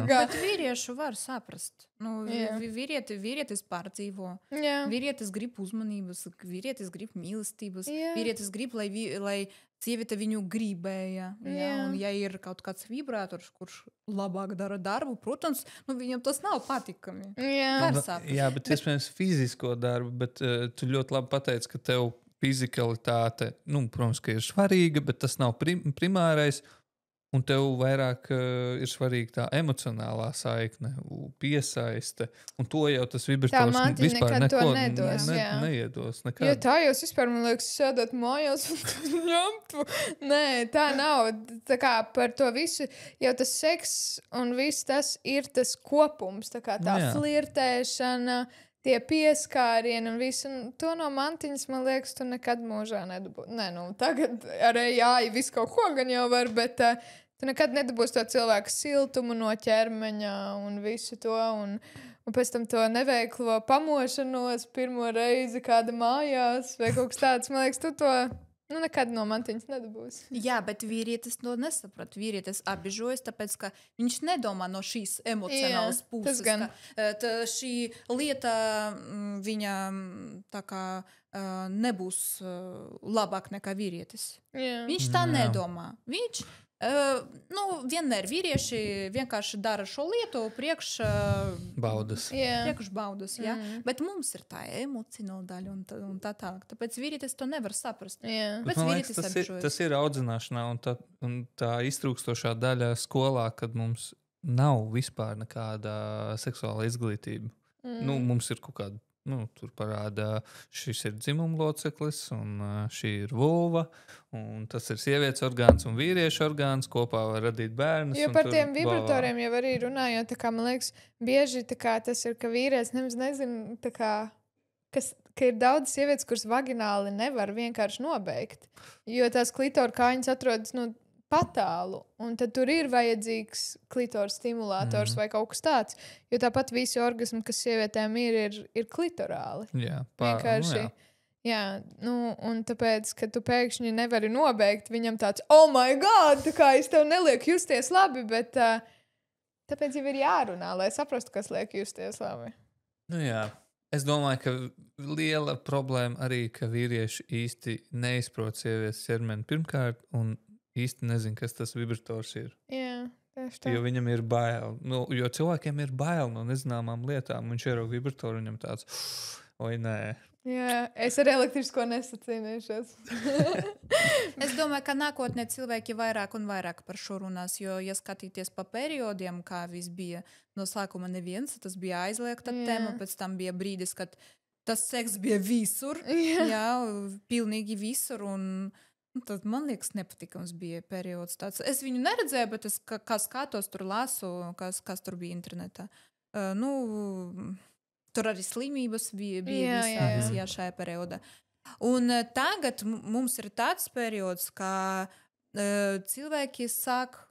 Bet vīriešu var saprast. Vīrietis pārdzīvo. Jā. Vīrietis grib uzmanības, vīrietis grib mīlestības, vīrietis grib, lai sieviete viņu gribēja. Un ja ir kaut kāds vibrators, kurš labāk dara darbu, protams, viņam tas nav patikami. Var saprast. Jā, bet iespējams fizisko darbu, bet tu ļoti labi pateici, ka tev fizikalitāte, protams, ka ir svarīga, bet tas nav primārais. Un tev vairāk ir svarīga tā emocionālā saikne, piesaiste. Un to jau tas vibrators vispār neko neiedos. Nekad. Jo tā jūs vispār, man liekas, sēdēt mājās un ņemtu. Nē, tā nav. Tā kā par to visu, jau tas seks un viss tas ir tas kopums. Tā kā tā flirtēšana, tie pieskārieni un viss. Un to no mantiņas, man liekas, tu nekad mūžā nedabūsi. Nē, tagad arī visu kaut ko gan jau var, bet tu nekad nedabūsi to cilvēku siltumu no ķermeņa un visu to. Un pēc tam to neveiklo pamošanos pirmo reizi kāda mājās vai kaut kas tāds. Man liekas, tu to nekad no mantiņas nedabūsi. Jā, bet vīrietis to nesaprat. Vīrietis apbežojas, tāpēc, ka viņš nedomā no šīs emocionālas puses. Ka šī lieta viņa tā kā nebūs labāk nekā vīrietis. Viņš tā nedomā. Viņš Vienmēr vīrieši vienkārši dara šo lietu Baudas. priekšbaudas, bet mums ir tā emocionāla daļa un tā tālāk. Tāpēc vīrietis to nevar saprast. Bet man liekas, tas ir audzināšanā un tā iztrūkstošā daļa skolā, kad mums nav vispār nekāda seksuāla izglītība. Mums ir kaut kāda. Tur parāda, šis ir dzimuma loceklis, un šī ir vulva, un tas ir sievietes orgāns un vīriešu orgāns. Kopā var radīt bērnus. Jo par tiem vibratoriem jau arī runājot, tā kā man liekas, bieži tas ir, ka vīrietis nemaz nezina, ka ir daudz sievietes, kuras vagināli nevar vienkārši nobeigt, jo tās klitoru kājiņas atrodas patālu, un tad tur ir vajadzīgs klitoru stimulators vai kaut kas tāds, jo tāpat visi orgasmi, kas sievietēm ir klitorāli. Vienkārši. Un tāpēc, ka tu pēkšņi nevari nobeigt, viņam tāds, oh my god, tā kā es tev nelieku justies labi, bet tāpēc jau ir jārunā, lai saprastu, kas liek justies labi. Es domāju, ka liela problēma arī, ka vīrieši īsti neizprot sievietes ķermeni pirmkārt, un īsti nezinu, kas tas vibrators ir. Jā, tieši tā. Jo viņam ir bail. Jo cilvēkiem ir bail no nezināmām lietām. Viņš ierauga vibratoru, viņam tāds, oi, nē. Jā, es ar elektrisko nesacīnīšos. Es domāju, ka nākotnē cilvēki vairāk un vairāk par šo runās, jo, ja skatīties pa periodiem, kā viss bija no sākuma neviens, tas bija aizliegta tēma, pēc tam bija brīdis, kad tas seks bija visur, pilnīgi visur, un tad, man liekas, nepatikams bija periods tāds. Es viņu neredzēju, bet es kā skatos, tur lasu, kas tur bija internetā. Tur arī slimības bija visā šajā periodā. Un tagad mums ir tāds periods, kā cilvēki sāk,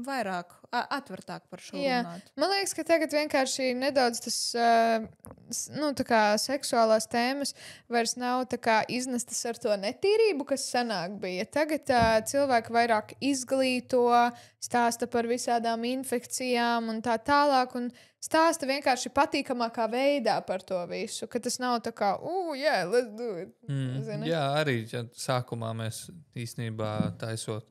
vairāk atvērtāk par šo runāt. Man liekas, ka tagad vienkārši nedaudz tas, tā kā seksuālās tēmas vairs nav tā kā iznestas ar to netīrību, kas senāk bija. Tagad cilvēki vairāk izglīto, stāsta par visādām infekcijām un tā tālāk, un stāsta vienkārši patīkamākā veidā par to visu, ka tas nav tā kā, let's do it. Jā, arī sākumā mēs īstenībā taisot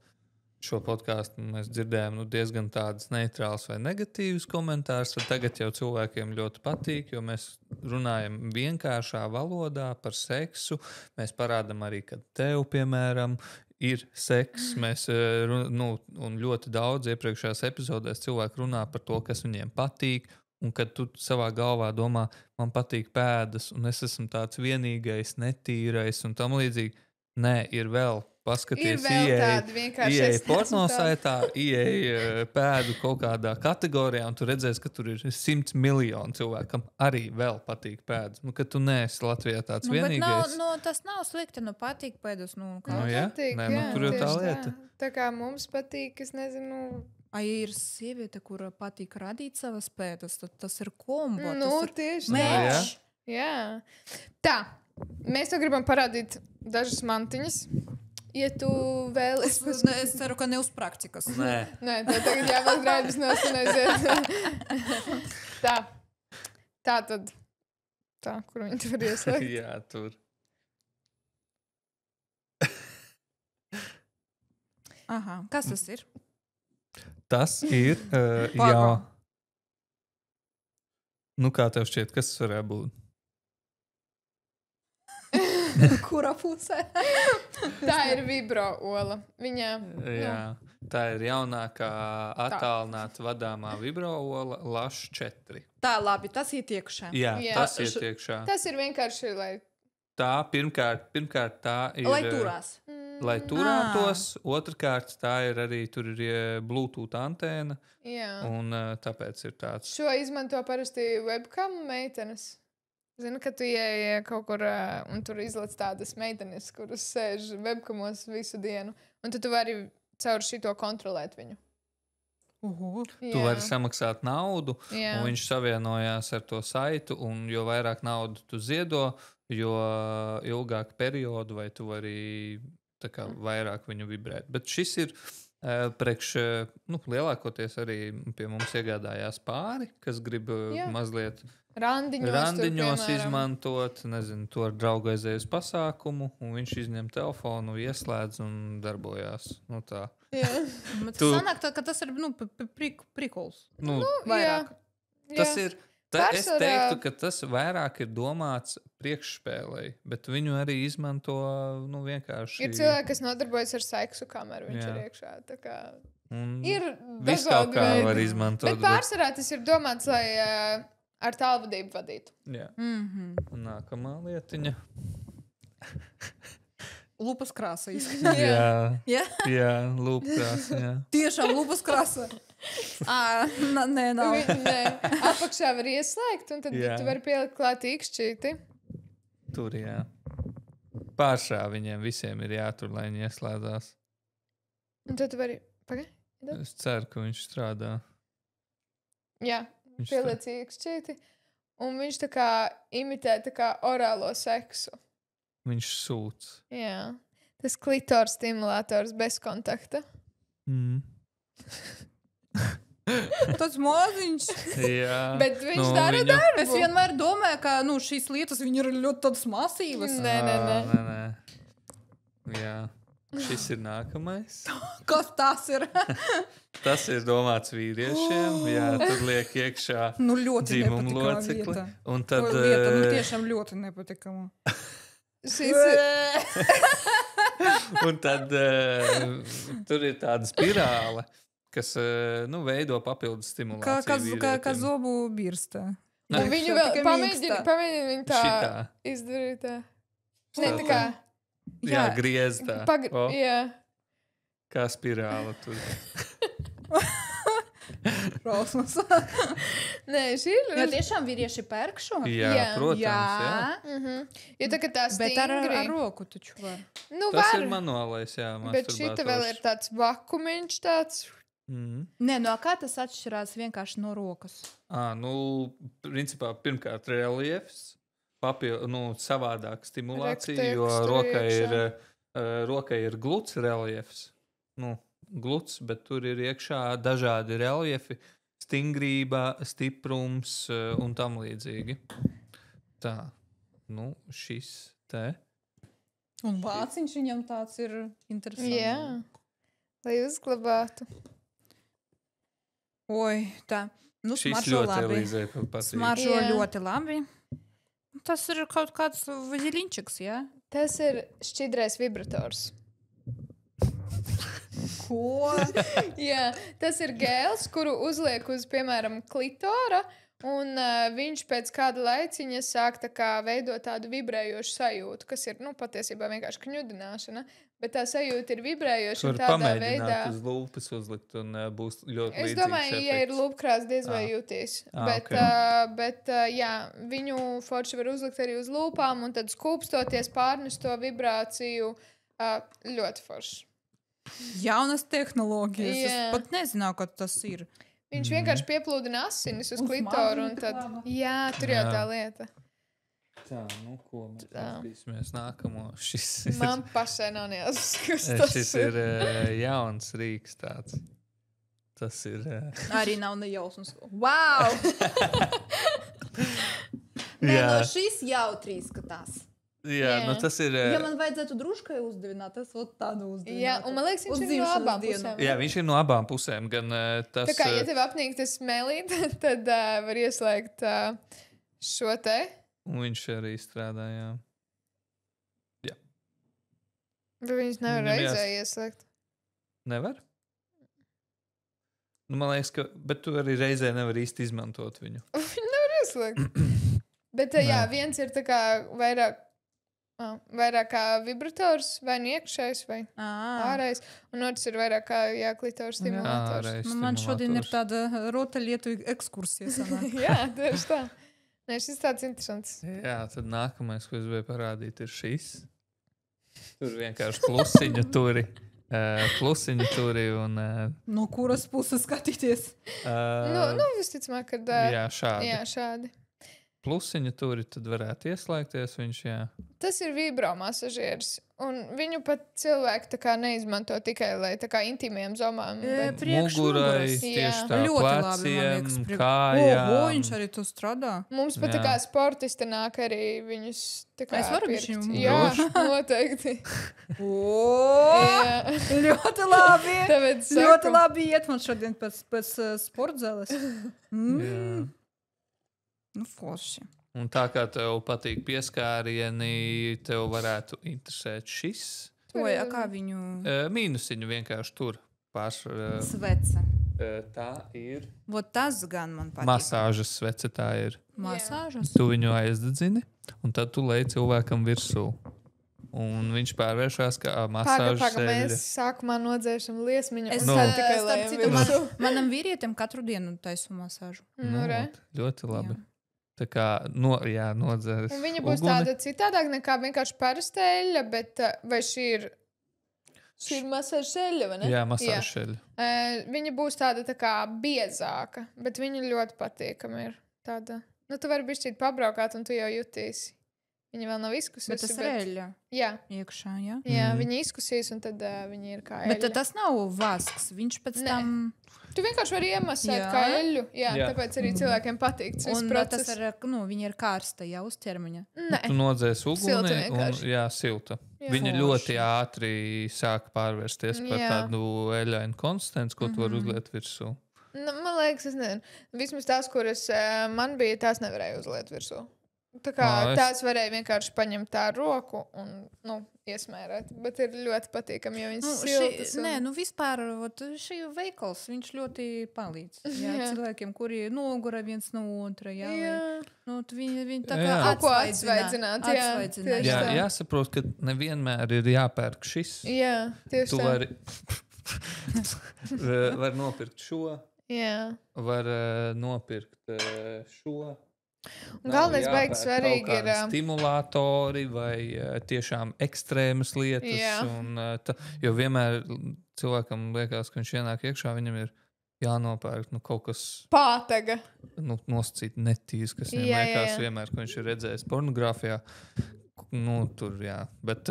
šo podkāstu mēs dzirdējām diezgan tādus neitrālus vai negatīvus komentārus. Tagad jau cilvēkiem ļoti patīk, jo mēs runājam vienkāršā valodā par seksu. Mēs parādām arī, ka tev, piemēram, ir seks. Mēs, un ļoti daudz iepriekšējās epizodēs cilvēki runā par to, kas viņiem patīk. Un kad tu savā galvā domā, man patīk pēdas, un es esmu tāds vienīgais, netīrais un tam līdzīgi. Nē, ir vēl. Paskaties, ieej pornosaitā, ieej pēdu kaut kādā kategorijā, un tu redzēsi, ka tur ir 100 miljoni cilvēkam arī vēl patīk pēdas. Kad tu neesi Latvijā tāds vienīgais. Tas nav slikti, patīk pēdas. Patīk, tur ir tā lieta. Tā kā mums patīk, es nezinu. Ja ir sieviete, kura patīk radīt savas pēdas, tad tas ir kombo. Tieši tā. Jā. Tā, mēs tev gribam parādīt dažas mantiņas. Ja tu vēl... Es ceru, ka ne uz praktikas. Nē, tā tagad jāvēl grābis neaiziet. Tā tad. Tā, kur viņi tur ieslēgt? Jā, tur. Aha, kas tas ir? Tas ir kā tev šķiet, kas tas varētu būt? Kurā pusē? Tā ir vibro ola. Tā ir jaunākā attālināta vadāmā vibro ola Lash 4. Tā, labi, tas iet iekšā. Jā, tas iet iekšā. Tas ir vienkārši, lai... Tā, pirmkārt tā ir... Lai turās. Lai turētos. Otrkārt, tā ir arī, tur ir Bluetooth antēna. Jā. Un tāpēc ir tāds... Šo izmanto parasti webcam meitenes. Zinu, ka tu ieej kaut kur un tur izlaiž tādas meitenes, kuras sēž webkamos visu dienu. Un tu vari caur šito kontrolēt viņu. Tu vari samaksāt naudu, un viņš savienojās ar to saitu. Un jo vairāk naudu tu ziedo, jo ilgāku periodu, vai tu vari vairāk viņu vibrēt. Bet šis ir lielākoties arī pie mums iegādājās pāri, kas grib mazliet randiņos izmantot, nezinu, to ar draugu aizēju uz pasākumu, un viņš izņem telefonu, ieslēdz un darbojās. Nu tā. Tas sanāk, ka tas ir, prikols. Vairāk. Tas ir, es teiktu, ka tas vairāk ir domāts priekšspēlei, bet viņu arī izmanto, vienkārši. Ir cilvēki, kas nodarbojas ar seksu, kamēr viņš ir iekšā, tā kā. Ir viss kaut kā var izmantot. Bet pārsvarā tas ir domāts, lai ar tālvadību vadītu. Jā. Nākamā lietiņa. Lupas krāsa izskatās. Jā, lupas krāsa. Jā. Tiešām lupas krāsa. Nē, nav. Nē, apakšā var ieslēgt, un tad tu vari pielikt klāt īkšķīti. Tur, jā. Pāršā viņiem visiem ir jātur, lai viņi ieslēdzās. Un tad tu vari... Es ceru, ka viņš strādā. Jā, pieliec īkšķīti, un viņš tā kā imitē tā kā orālo seksu. Viņš sūc. Jā. Tas klitors stimulators bez kontakta. Tas maziņš. Jā. Bet viņš dara darbu. Es vienmēr domāju, ka šīs lietas viņi ir ļoti tādas masīvas. Nē. Jā. Šis ir nākamais. Kas tas ir? Tas ir domāts vīriešiem. Jā, tur liek iekšā dzimumu locekli. Un tad... Lieta tiešām ļoti nepatikama. Un tad tur ir tāda spirāle, kas veido papildus stimulāciju. Kā zobu birsta. Un viņu vēl pamēģina viņu tā izdarīt. Ne, tā kā... Jā, griez tā. Jā. Kā spirāle tur. Rausmas. Nē, šī ir... Jā, tiešām vīrieši pērk šo? Jā, protams, jā. Jo tā, ka tā stingri... Bet ar roku taču var. Tas ir manuālais, jā, bet šita vēl ir tāds vakumiņš tāds... Nē, no kā tas atšķirās vienkārši no rokas? Principā, pirmkārt, reliefs. Savādāk stimulācija, jo rokai ir gluds reliefs. Gluds, bet tur ir iekšā dažādi reliefi, stingrība, stiprums un tam līdzīgi. Tā, šis te. Un vāciņš viņam tāds ir interesants. Jā, lai uzglabātu. Oi, tā. Šis ļoti Elīzei patīk. Smaržo ļoti labi. Tas ir kaut kāds vaļiņčiks, jā? Tas ir šķidrais vibrators. Ko? Jā, tas ir gēls, kuru uzliek uz, piemēram, klitora, un viņš pēc kāda laiciņa sāk tā kā veidot tādu vibrējošu sajūtu, kas ir, patiesībā vienkārši kņudināšana, bet tā sajūta ir vibrējoša un tādā veidā... Tur pamēģināt uz lūpas uzlikt un būs ļoti līdzīgs efekts. Es domāju, ja ir lūpkrās, diez vai jutīs. Bet jā, viņu forši var uzlikt arī uz lūpām un tad skūpstoties pārnest to vibrāciju ļoti forši. Jaunas tehnoloģijas. Es pat nezināju, ka tas ir. Viņš vienkārši pieplūdina asinis uz klitoru un tad... Jā, tur jau tā lieta. Tā, ko mēs atbīsimies nākamo? Man pašai nav neatskust. Šis ir jauns rīks tāds. Tas ir... Arī nav nejausmas. Wow! Šis jautri izskatās. Jā, tas ir... Ja man vajadzētu druškai uzdevināt, tas tādu uzdevināt. Jā, un man liekas, viņš ir no abām pusēm. Jā, viņš ir no abām pusēm. Gan tas... Tā kā, ja tev apnīk tas smēlīt, tad var ieslēgt šo te. Un viņš arī strādā, jā. Bet viņš nevar reizē ieslēgt. Nevar? Man liekas, ka... Bet tu arī reizē nevar īsti izmantot viņu. Viņu nevar ieslēgt. Bet jā, viens ir tā kā vairāk kā vibrators, vai iekšējs, vai ārējs. Un otrs ir vairāk kā klitors stimulators. Man šodien ir tāda rotaļlietu ekskursija. Jā, tieši tā. Nē, šis tāds interesants. Jā, tad nākamais, ko es gribēju parādīt, ir šis. Tur vienkārši plusiņu turi. Plusiņu turi un... No kuras puses skatīties? Visticamāk, kad... Jā, šādi. Jā, šādi. plusiņu turi, tad varētu ieslēgties viņš, jā. Tas ir vibro masažieris. Un viņu pat cilvēki tā kā neizmanto tikai, lai tā kā intīmiem zomām. Bet... Mugurai, tieši tā, pleciem, kājām. Viņš arī tu strādā. Mums pat tā kā sportisti nāk arī viņus tā kā es varu pirkt. viņu Jā, noteikti. Ļoti labi. Tāpēc Ļoti labi iet man šodien pēc sportzēles. Nu, forši. Un tā kā tev patīk pieskārieni, tev varētu interesēt šis. Vai, kā viņu? Mīnusiņu vienkārši tur. Svece. Tā ir. Vot tas gan man patīk. Masāžas svece tā ir. Masāžas? Tu viņu aizdedzini, un tad tu lej cilvēkam virsū. Un viņš pārvēršās kā masāžas seļa. Mēs sākumā nodzēšam liesmiņu. Es tikai starp citu, manam vīrietim katru dienu taisu masāžu. Ļoti labi. Jā. Tā kā nodzēras. Un viņa būs tāda citādāk nekā vienkārši parasta eļļa, bet vai šī ir masāžas eļļa, vai ne? Jā, masāžas eļļa. Viņa būs tāda tā kā biezāka, bet viņa ļoti patīkama ir tāda. Nu, tu vari bišķīt pabraukāt un tu jau jutīsi. Viņa vēl nav izkususi. Bet tas ir eļļa. Jā. Iekšā, jā? Jā, viņa izkusīs un tad viņa ir kā eļļa. Bet tas nav vasks, viņš pēc tam... Tu vienkārši vari iemasēt kā eļļu. Jā, tāpēc arī cilvēkiem patīk šis process. Tas ir, viņa ir karsta jau uz ķermeņa. Nē. Tu nodzēs uguni un, silta. Jā. Viņa ļoti ātri sāk pārvērsties par tādu eļainu konsistenci, ko tu vari uzliet virsū. Nu, man liekas, es nezinu. Vismaz tās, kuras man bija, tās nevarēja uzliet virsū. Tā kā tās varēja vienkārši paņemt tā roku un iesmērēt. Bet ir ļoti patīkami, jo viņas siltas. Nē, vispār šī veikals, viņš ļoti palīdz. Jā, cilvēkiem, kuri nogura viens no otra. Jā. Viņi tā kā atsvaidzināt. Jā, jāsaprot, ka nevienmēr ir jāpērk šis. Jā, tieši tu vari var nopirkt šo. Jā. Var nopirkt šo. Galvenais beigas svarīgi ir stimulātori vai tiešām ekstrēmas lietas. Un, jo vienmēr cilvēkam liekas, ka viņš ienāk iekšā, viņam ir jānopērk kaut kas pātaga. Nosacīt netīrs, kas viņam liekas vienmēr, ka viņš ir redzējis pornogrāfijā. Tur, jā. Bet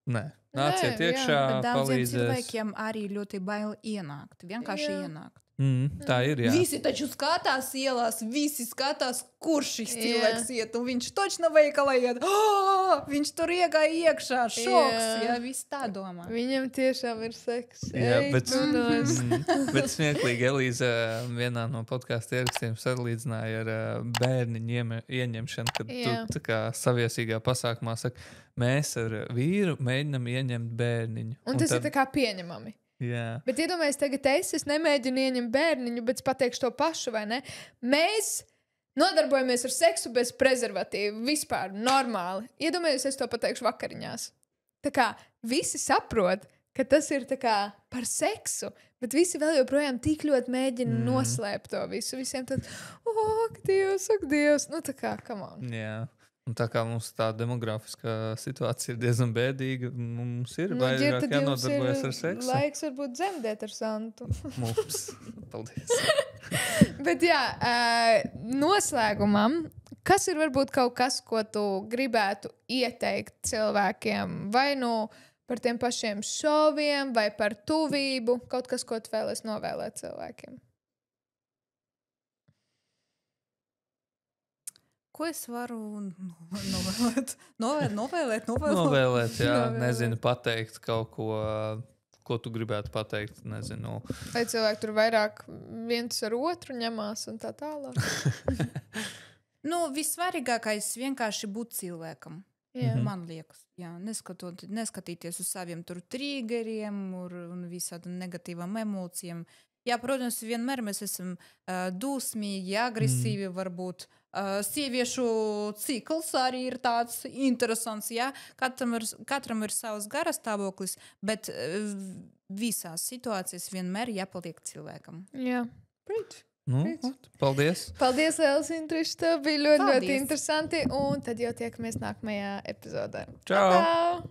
nē. Nāciet iekšā, palīdzēs. Daudziem cilvēkiem arī ļoti bail ienākt. Vienkārši ienākt. Tā ir, jā. Visi taču skatās ielās, visi skatās, kurš šis cilvēks iet, un viņš točno veikalā iet. Viņš tur iegāja iekšā, šoks, jā, viss tā domā. Viņam tiešām ir seks. Jā, bet smieklīgi Elīza vienā no podcastu ierakstiem salīdzināja ar bērniņu ieņemšanu, kad tu tā kā saviesīgā pasākumā saka, mēs ar vīru mēģinam ieņemt bērniņu. Un tas ir tā kā pieņemami. Jā. Bet iedomājies, tagad es nemēģinu ieņemt bērniņu, bet es pateikšu to pašu, vai ne? Mēs nodarbojamies ar seksu bez prezervatīva. Vispār normāli. Iedomājies, es to pateikšu vakariņās. Tā kā visi saprot, ka tas ir tā kā par seksu, bet visi vēl joprojām tik ļoti mēģina noslēpt to visu. Visiem tad, ak, Dievs. Nu tā kā, come on. Jā. Un tā kā mums tā demografiskā situācija ir diezgan bēdīga, mums ir vairāk jānodarbojas ar seksu. Laiks varbūt dzemdēt ar Santu. Mums. Paldies. Bet jā, noslēgumam, kas ir varbūt kaut kas, ko tu gribētu ieteikt cilvēkiem? Vai par tiem pašiem šoviem, vai par tuvību? Kaut kas, ko tu vēlies novēlēt cilvēkiem? Ko es varu novēlēt? Novēlēt, jā. Nezinu, pateikt kaut ko, ko tu gribētu pateikt, nezinu. Vai cilvēki tur vairāk viens ar otru ņemās un tā tālāk? Vissvarīgākais vienkārši būt cilvēkam. Jā. Man liekas, neskatīties uz saviem tur triggeriem un visādām negatīvām emocijām. Jā, protams, vienmēr mēs esam dusmīgi, agresīvi varbūt. Sieviešu cikls arī ir tāds interesants, jā. Katram ir savs garastāvoklis, bet visās situācijas vienmēr jāpaliek cilvēkam. Jā, preach. Paldies. Paldies, Lielas Intrišs, tev bija ļoti interesanti, un tad jau tiekamies nākamajā epizodē. Čau!